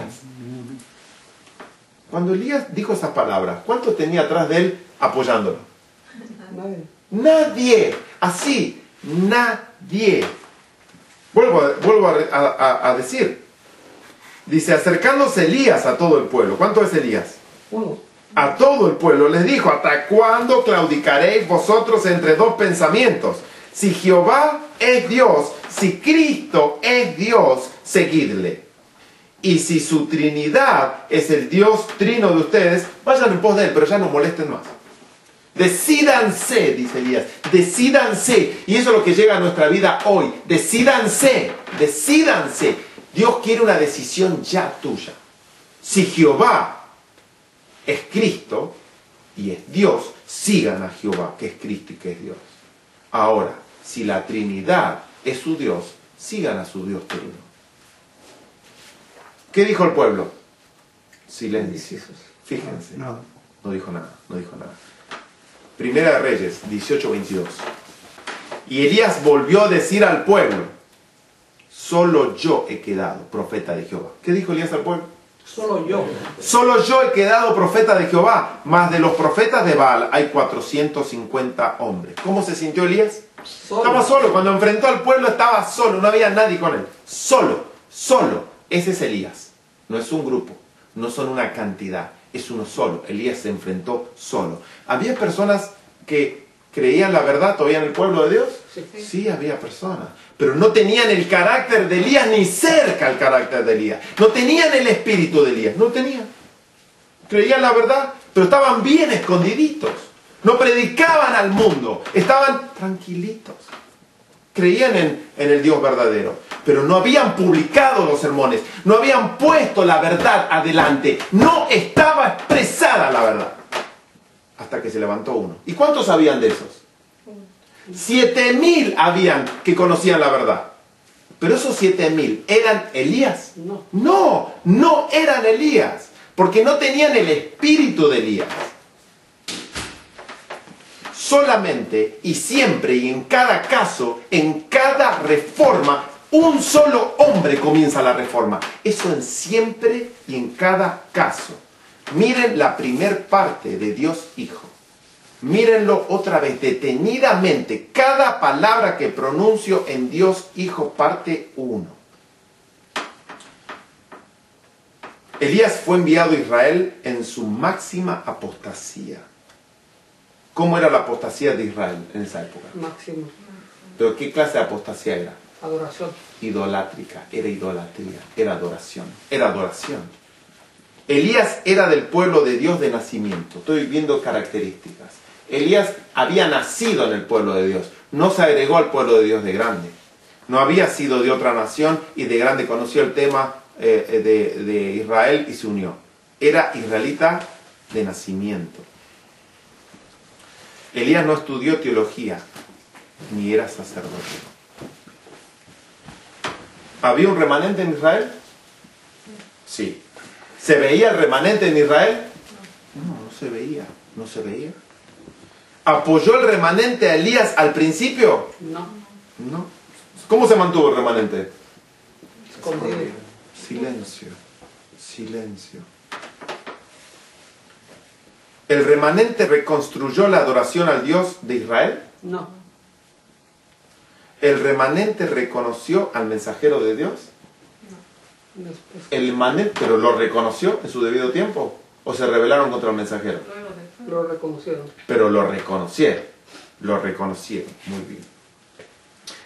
Cuando Elías dijo esas palabras, ¿cuántos tenía atrás de él apoyándolo? Nadie. Nadie. Así, nadie. Vuelvo a decir. Dice, acercándose Elías a todo el pueblo. ¿Cuánto es Elías? Uno. A todo el pueblo les dijo, ¿hasta cuándo claudicaréis vosotros entre dos pensamientos? Si Jehová es Dios, si Cristo es Dios, seguidle. Y si su Trinidad es el Dios trino de ustedes, vayan en pos de él, pero ya no molesten más. Decídanse, dice Elías, decídanse. Y eso es lo que llega a nuestra vida hoy. Decídanse, decídanse. Dios quiere una decisión ya tuya. Si Jehová es Cristo y es Dios, sigan a Jehová, que es Cristo y que es Dios. Ahora, si la Trinidad es su Dios, sigan a su Dios trino. ¿Qué dijo el pueblo? Silencio. Fíjense. No dijo nada, no dijo nada. Primera de Reyes, 18:22. Y Elías volvió a decir al pueblo, solo yo he quedado profeta de Jehová. ¿Qué dijo Elías al pueblo? Solo yo. Solo yo he quedado profeta de Jehová, mas de los profetas de Baal hay 450 hombres. ¿Cómo se sintió Elías? Solo. Estaba solo, cuando enfrentó al pueblo estaba solo, no había nadie con él. Solo, solo. Ese es Elías. No es un grupo, no son una cantidad, es uno solo. Elías se enfrentó solo. ¿Había personas que creían la verdad todavía en el pueblo de Dios? Sí, había personas. Pero no tenían el carácter de Elías, ni cerca el carácter de Elías. No tenían el espíritu de Elías, no tenían. Creían la verdad, pero estaban bien escondiditos. No predicaban al mundo, estaban tranquilitos. Creían en el Dios verdadero, pero no habían publicado los sermones, no habían puesto la verdad adelante, no estaba expresada la verdad. Hasta que se levantó uno. ¿Y cuántos habían de esos? 7.000 habían que conocían la verdad. Pero esos 7.000, ¿eran Elías? No eran Elías, porque no tenían el espíritu de Elías. Solamente y siempre y en cada caso, en cada reforma, Un solo hombre comienza la reforma. Eso en siempre y en cada caso. Miren la primer parte de Dios Hijo. Mírenlo otra vez, detenidamente. Cada palabra que pronuncio en Dios Hijo, parte 1. Elías fue enviado a Israel en su máxima apostasía. ¿Cómo era la apostasía de Israel en esa época? Máximo. ¿Pero qué clase de apostasía era? Adoración. Idolátrica, era idolatría, era adoración, era adoración. Elías era del pueblo de Dios de nacimiento. Estoy viendo características. Elías había nacido en el pueblo de Dios, no se agregó al pueblo de Dios de grande. No había sido de otra nación y de grande conoció el tema de Israel y se unió. Era israelita de nacimiento. Elías no estudió teología, ni era sacerdote. ¿Había un remanente en Israel? Sí. ¿Se veía el remanente en Israel? No, no se veía, no se veía. ¿Apoyó el remanente a Elías al principio? No. No. ¿Cómo se mantuvo el remanente? Escondido. Silencio, silencio. ¿El remanente reconstruyó la adoración al Dios de Israel? No. ¿El remanente reconoció al mensajero de Dios? Después. ¿El remanente, pero lo reconoció en su debido tiempo? ¿O se rebelaron contra el mensajero? Lo reconocieron. Pero lo reconocieron. Lo reconocieron. Muy bien.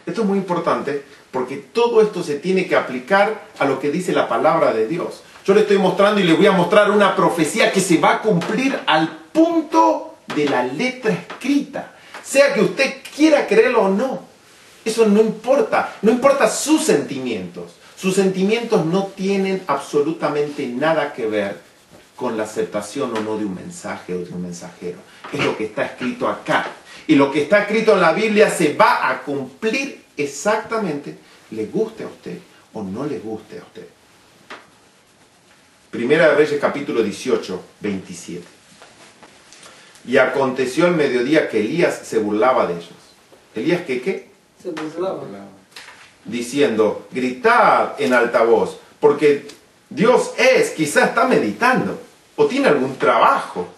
Esto es muy importante porque todo esto se tiene que aplicar a lo que dice la palabra de Dios. Yo le estoy mostrando y le voy a mostrar una profecía que se va a cumplir al punto de la letra escrita. Sea que usted quiera creerlo o no. Eso no importa. No importa sus sentimientos. Sus sentimientos no tienen absolutamente nada que ver con la aceptación o no de un mensaje o de un mensajero. Es lo que está escrito acá. Y lo que está escrito en la Biblia se va a cumplir exactamente, le guste a usted o no le guste a usted. Primera de Reyes capítulo 18, 27. Y aconteció al mediodía que Elías se burlaba de ellos. ¿Elías qué? Se burlaba. Diciendo, gritad en alta voz, porque Dios quizás está meditando, o tiene algún trabajo,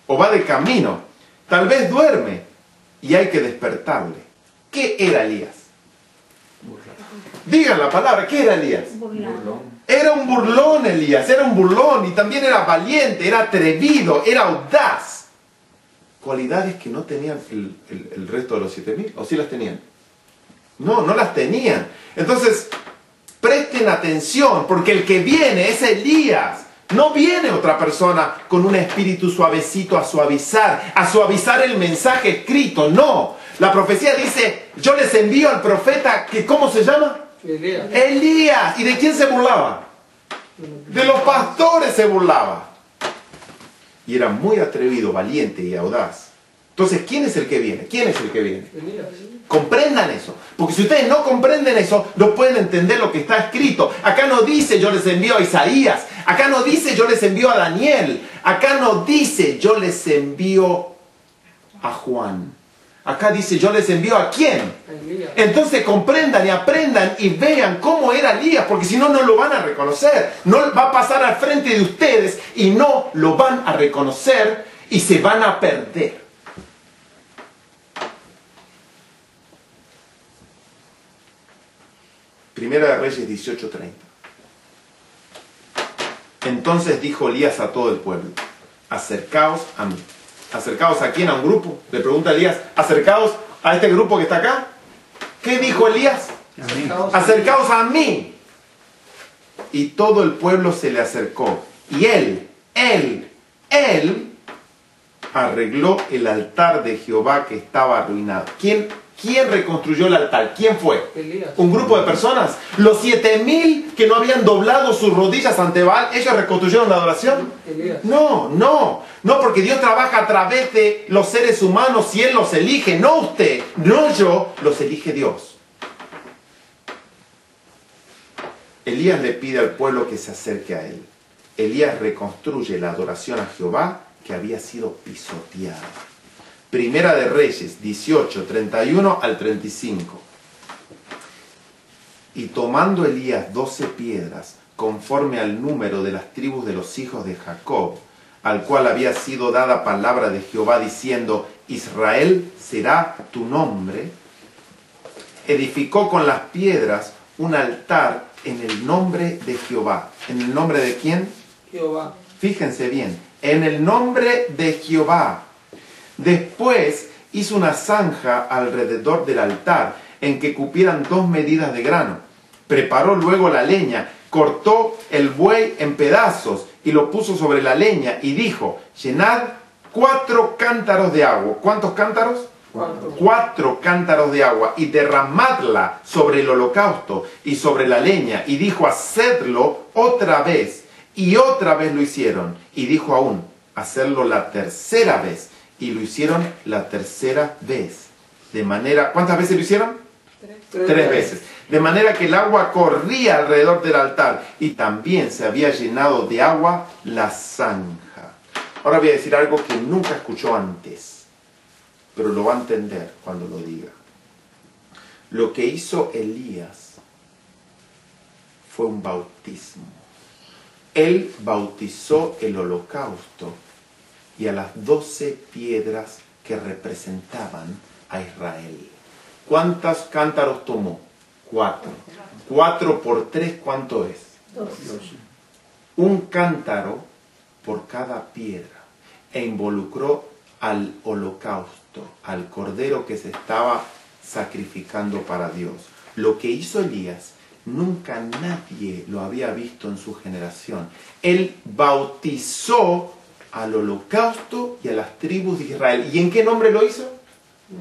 o va de camino, tal vez duerme, y hay que despertarle. ¿Qué era Elías? Digan la palabra, ¿qué era Elías? Burlón. Era un burlón Elías, era un burlón, y también era valiente, era atrevido, era audaz. Cualidades que no tenían el resto de los 7.000, ¿o sí las tenían? No, no las tenían. Entonces, presten atención, porque el que viene es Elías. No viene otra persona con un espíritu suavecito a suavizar el mensaje escrito. No, la profecía dice, yo les envío al profeta, que ¿cómo se llama? Elías. Elías. ¿Y de quién se burlaba? De los pastores se burlaba. Y era muy atrevido, valiente y audaz. Entonces, ¿quién es el que viene? ¿Quién es el que viene? Elías. Comprendan eso, porque si ustedes no comprenden eso, no pueden entender lo que está escrito. Acá no dice yo les envío a Isaías, acá no dice yo les envío a Daniel, acá no dice yo les envío a Juan. Acá dice yo les envío a quién. Elías. Entonces comprendan y aprendan y vean cómo era Elías, porque si no, no lo van a reconocer. No va a pasar al frente de ustedes y no lo van a reconocer y se van a perder. Primera de Reyes 18:30. Entonces dijo Elías a todo el pueblo, acercaos a mí. ¿Acercaos a quién? ¿A un grupo? Le pregunta Elías, acercaos a este grupo que está acá. ¿Qué dijo Elías? Acercaos a mí. Y todo el pueblo se le acercó. Y él arregló el altar de Jehová que estaba arruinado. ¿Quién reconstruyó el altar? ¿Quién fue? Elías. ¿Un grupo de personas? ¿Los 7.000 que no habían doblado sus rodillas ante Baal, ellos reconstruyeron la adoración? Elías. No, porque Dios trabaja a través de los seres humanos y Él los elige, no usted, no yo, los elige Dios. Elías le pide al pueblo que se acerque a Él. Elías reconstruye la adoración a Jehová que había sido pisoteada. Primera de Reyes 18, 31 al 35. Y tomando Elías 12 piedras, conforme al número de las tribus de los hijos de Jacob, al cual había sido dada palabra de Jehová, diciendo, Israel será tu nombre, edificó con las piedras un altar en el nombre de Jehová. ¿En el nombre de quién? Jehová. Fíjense bien, en el nombre de Jehová. Después hizo una zanja alrededor del altar, en que cupieran 2 medidas de grano. Preparó luego la leña, cortó el buey en pedazos y lo puso sobre la leña y dijo, llenad 4 cántaros de agua. ¿Cuántos cántaros? 4 cántaros de agua y derramadla sobre el holocausto y sobre la leña. Y dijo, hacedlo otra vez. Y otra vez lo hicieron. Y dijo aún, hacerlo la tercera vez. Y lo hicieron la tercera vez. De manera, ¿cuántas veces lo hicieron? 3 veces. De manera que el agua corría alrededor del altar y también se había llenado de agua la zanja. Ahora voy a decir algo que nunca escuchó antes, pero lo va a entender cuando lo diga. Lo que hizo Elías fue un bautismo. Él bautizó el holocausto y a las 12 piedras que representaban a Israel. ¿Cuántos cántaros tomó? 4. 4 por 3, ¿cuánto es? 12. Un cántaro por cada piedra. E involucró al holocausto, al cordero que se estaba sacrificando para Dios. Lo que hizo Elías, nunca nadie lo había visto en su generación. Él bautizó al holocausto y a las tribus de Israel. ¿Y en qué nombre lo hizo?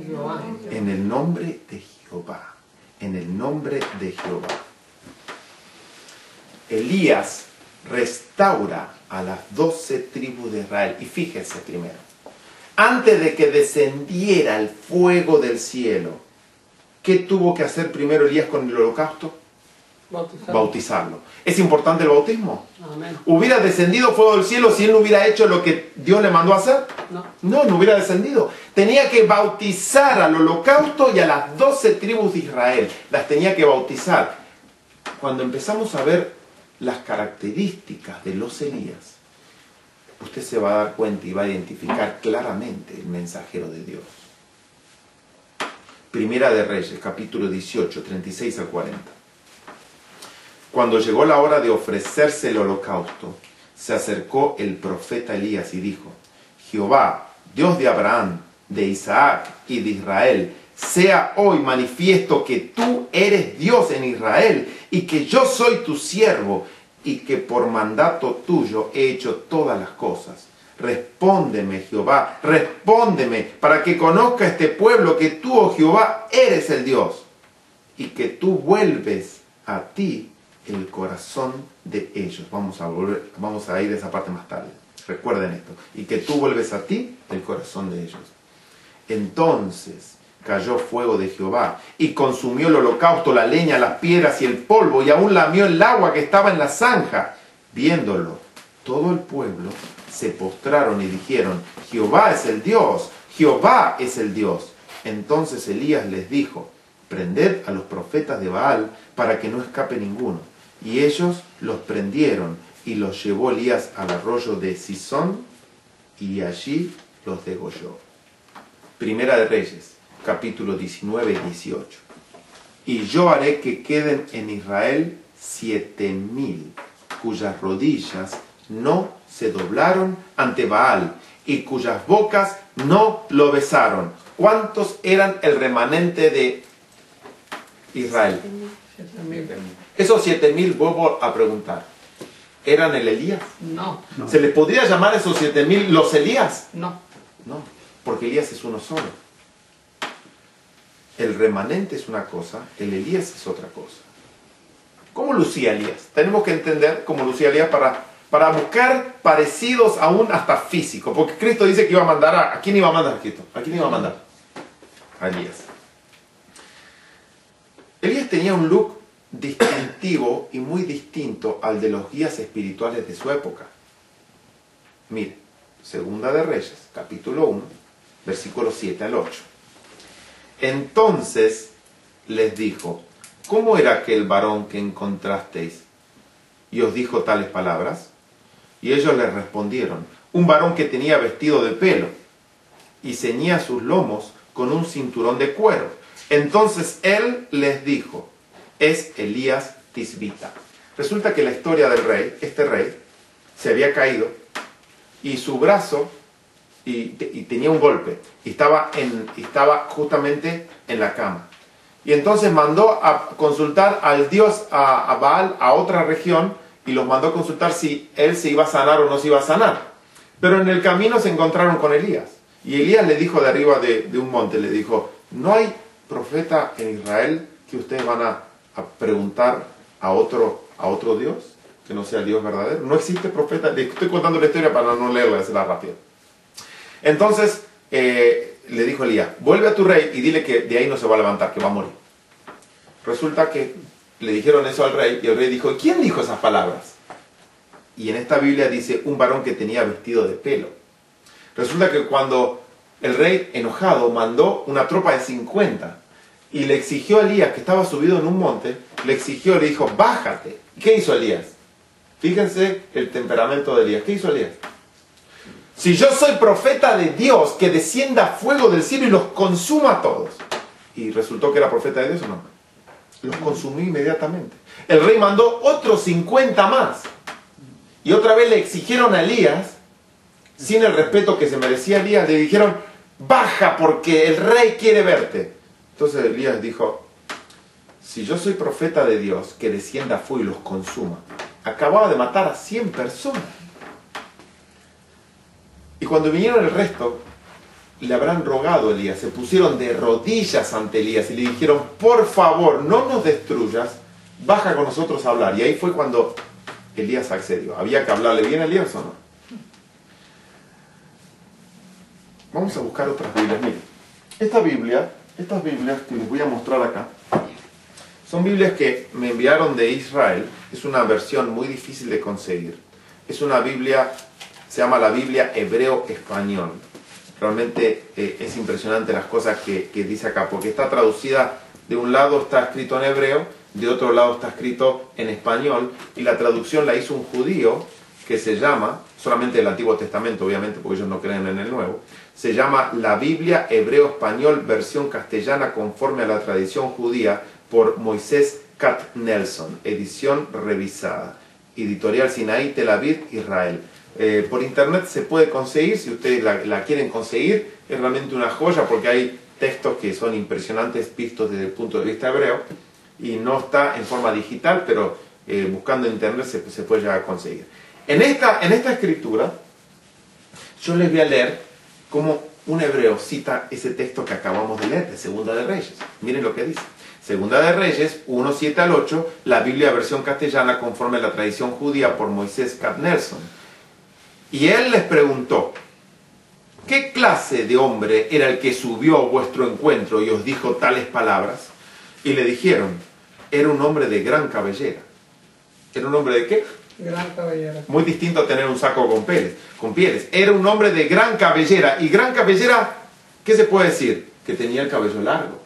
Jehová. En el nombre de Jehová. En el nombre de Jehová. Elías restaura a las 12 tribus de Israel. Y fíjese primero, antes de que descendiera el fuego del cielo, ¿qué tuvo que hacer primero Elías con el holocausto? Bautizarlo. ¿Es importante el bautismo? Amén. ¿Hubiera descendido fuego del cielo si él no hubiera hecho lo que Dios le mandó a hacer? No. No hubiera descendido. Tenía que bautizar al holocausto y a las 12 tribus de Israel. Las tenía que bautizar. Cuando empezamos a ver las características de los Elías, usted se va a dar cuenta y va a identificar claramente el mensajero de Dios. Primera de Reyes, capítulo 18, 36 al 40. Cuando llegó la hora de ofrecerse el holocausto, se acercó el profeta Elías y dijo, Jehová, Dios de Abraham, de Isaac y de Israel, sea hoy manifiesto que tú eres Dios en Israel y que yo soy tu siervo y que por mandato tuyo he hecho todas las cosas. Respóndeme, Jehová, respóndeme para que conozca este pueblo que tú, oh Jehová, eres el Dios y que tú vuelves a ti el corazón de ellos. Vamos a ir a esa parte más tarde. Recuerden esto. Y que tú vuelves a ti el corazón de ellos. Entonces cayó fuego de Jehová y consumió el holocausto, la leña, las piedras y el polvo, y aún lamió el agua que estaba en la zanja. Viéndolo, todo el pueblo se postraron y dijeron, Jehová es el Dios, Jehová es el Dios. Entonces Elías les dijo, prended a los profetas de Baal para que no escape ninguno. Y ellos los prendieron y los llevó Elías al arroyo de Sison y allí los degolló. Primera de Reyes, capítulo 19 y 18. Y yo haré que queden en Israel 7,000, cuyas rodillas no se doblaron ante Baal y cuyas bocas no lo besaron. ¿Cuántos eran el remanente de Israel? 7,000. Esos 7,000, vuelvo a preguntar, ¿eran el Elías? No. ¿Se les podría llamar a esos 7,000 los Elías? No. No, porque Elías es uno solo. El remanente es una cosa, el Elías es otra cosa. ¿Cómo lucía Elías? Tenemos que entender cómo lucía Elías para buscar parecidos aún hasta físicos. Porque Cristo dice que iba a mandar ¿a quién iba a mandar Cristo? ¿A quién iba a mandar? A Elías. Elías tenía un look distintivo y muy distinto al de los guías espirituales de su época. Mire, Segunda de Reyes, capítulo 1, versículos 7 al 8. Entonces les dijo, ¿cómo era aquel varón que encontrasteis y os dijo tales palabras? Y ellos les respondieron: un varón que tenía vestido de pelo y ceñía sus lomos con un cinturón de cuero. Entonces él les dijo: es Elías Tisbita. Resulta que la historia del rey, este rey, se había caído y su brazo y tenía un golpe y estaba justamente en la cama. Y entonces mandó a consultar al dios, a Baal, a otra región, y los mandó a consultar si él se iba a sanar o no se iba a sanar. Pero en el camino se encontraron con Elías. Y Elías le dijo de arriba de un monte, le dijo: ¿no hay profeta en Israel que ustedes van a preguntar a otro Dios, que no sea el Dios verdadero? No existe profeta. Le estoy contando la historia para no leerla, hacerla rápida. Entonces le dijo Elías: vuelve a tu rey y dile que de ahí no se va a levantar, que va a morir. Resulta que le dijeron eso al rey, y el rey dijo: ¿quién dijo esas palabras? Y en esta Biblia dice: un varón que tenía vestido de pelo. Resulta que cuando el rey, enojado, mandó una tropa de 50 y le exigió a Elías, que estaba subido en un monte, le dijo: bájate. ¿Qué hizo Elías? Fíjense el temperamento de Elías. ¿Qué hizo Elías? Si yo soy profeta de Dios, que descienda fuego del cielo y los consuma a todos. ¿Y resultó que era profeta de Dios o no? Los consumió inmediatamente. El rey mandó otros 50 más. Y otra vez le exigieron a Elías, sin el respeto que se merecía Elías, le dijeron: baja porque el rey quiere verte. Entonces Elías dijo: si yo soy profeta de Dios, que descienda fuego y los consuma. Acababa de matar a 100 personas. Y cuando vinieron el resto, le habrán rogado a Elías, se pusieron de rodillas ante Elías y le dijeron: por favor, no nos destruyas, baja con nosotros a hablar. Y ahí fue cuando Elías accedió. ¿Había que hablarle bien a Elías o no? Vamos a buscar otras Biblias. Miren, estas Biblias que les voy a mostrar acá, son Biblias que me enviaron de Israel. Es una versión muy difícil de conseguir. Es una Biblia, se llama la Biblia hebreo-español. Realmente es impresionante las cosas que dice acá, porque está traducida, de un lado está escrito en hebreo, de otro lado está escrito en español, y la traducción la hizo un judío que se llama, solamente el Antiguo Testamento obviamente, porque ellos no creen en el Nuevo, se llama La Biblia Hebreo-Español, versión castellana conforme a la tradición judía, por Moisés Katznelson, edición revisada, editorial Sinaí, Tel Aviv, Israel. Por internet se puede conseguir, si ustedes la quieren conseguir, es realmente una joya porque hay textos que son impresionantes vistos desde el punto de vista hebreo, y no está en forma digital, pero buscando en internet se puede llegar a conseguir. En esta escritura, yo les voy a leer cómo un hebreo cita ese texto que acabamos de leer, de Segunda de Reyes. Miren lo que dice. Segunda de Reyes, 1, 7 al 8, la Biblia versión castellana conforme a la tradición judía por Moisés Katznelson. Y él les preguntó: ¿qué clase de hombre era el que subió a vuestro encuentro y os dijo tales palabras? Y le dijeron: era un hombre de gran cabellera. ¿Era un hombre de qué? Gran cabellera. Muy distinto a tener un saco con pieles. Era un hombre de gran cabellera. Y gran cabellera, ¿qué se puede decir? Que tenía el cabello largo.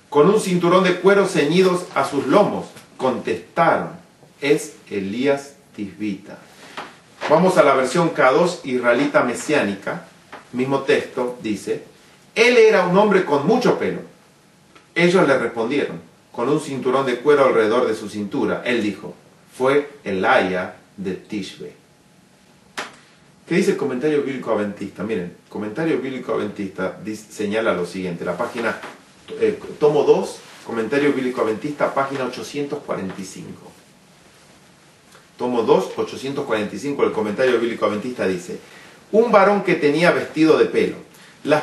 Con un cinturón de cuero ceñidos a sus lomos. Contestaron: es Elías Tisbita. Vamos a la versión K2 israelita mesiánica. Mismo texto, dice: él era un hombre con mucho pelo. Ellos le respondieron: con un cinturón de cuero alrededor de su cintura. Él dijo: fue Elías de Tishbe. ¿Qué dice el comentario bíblico adventista? Miren, comentario bíblico adventista señala lo siguiente. La página, tomo 2, comentario bíblico adventista, página 845. Tomo 2, 845, el comentario bíblico adventista dice: un varón que tenía vestido de pelo. Las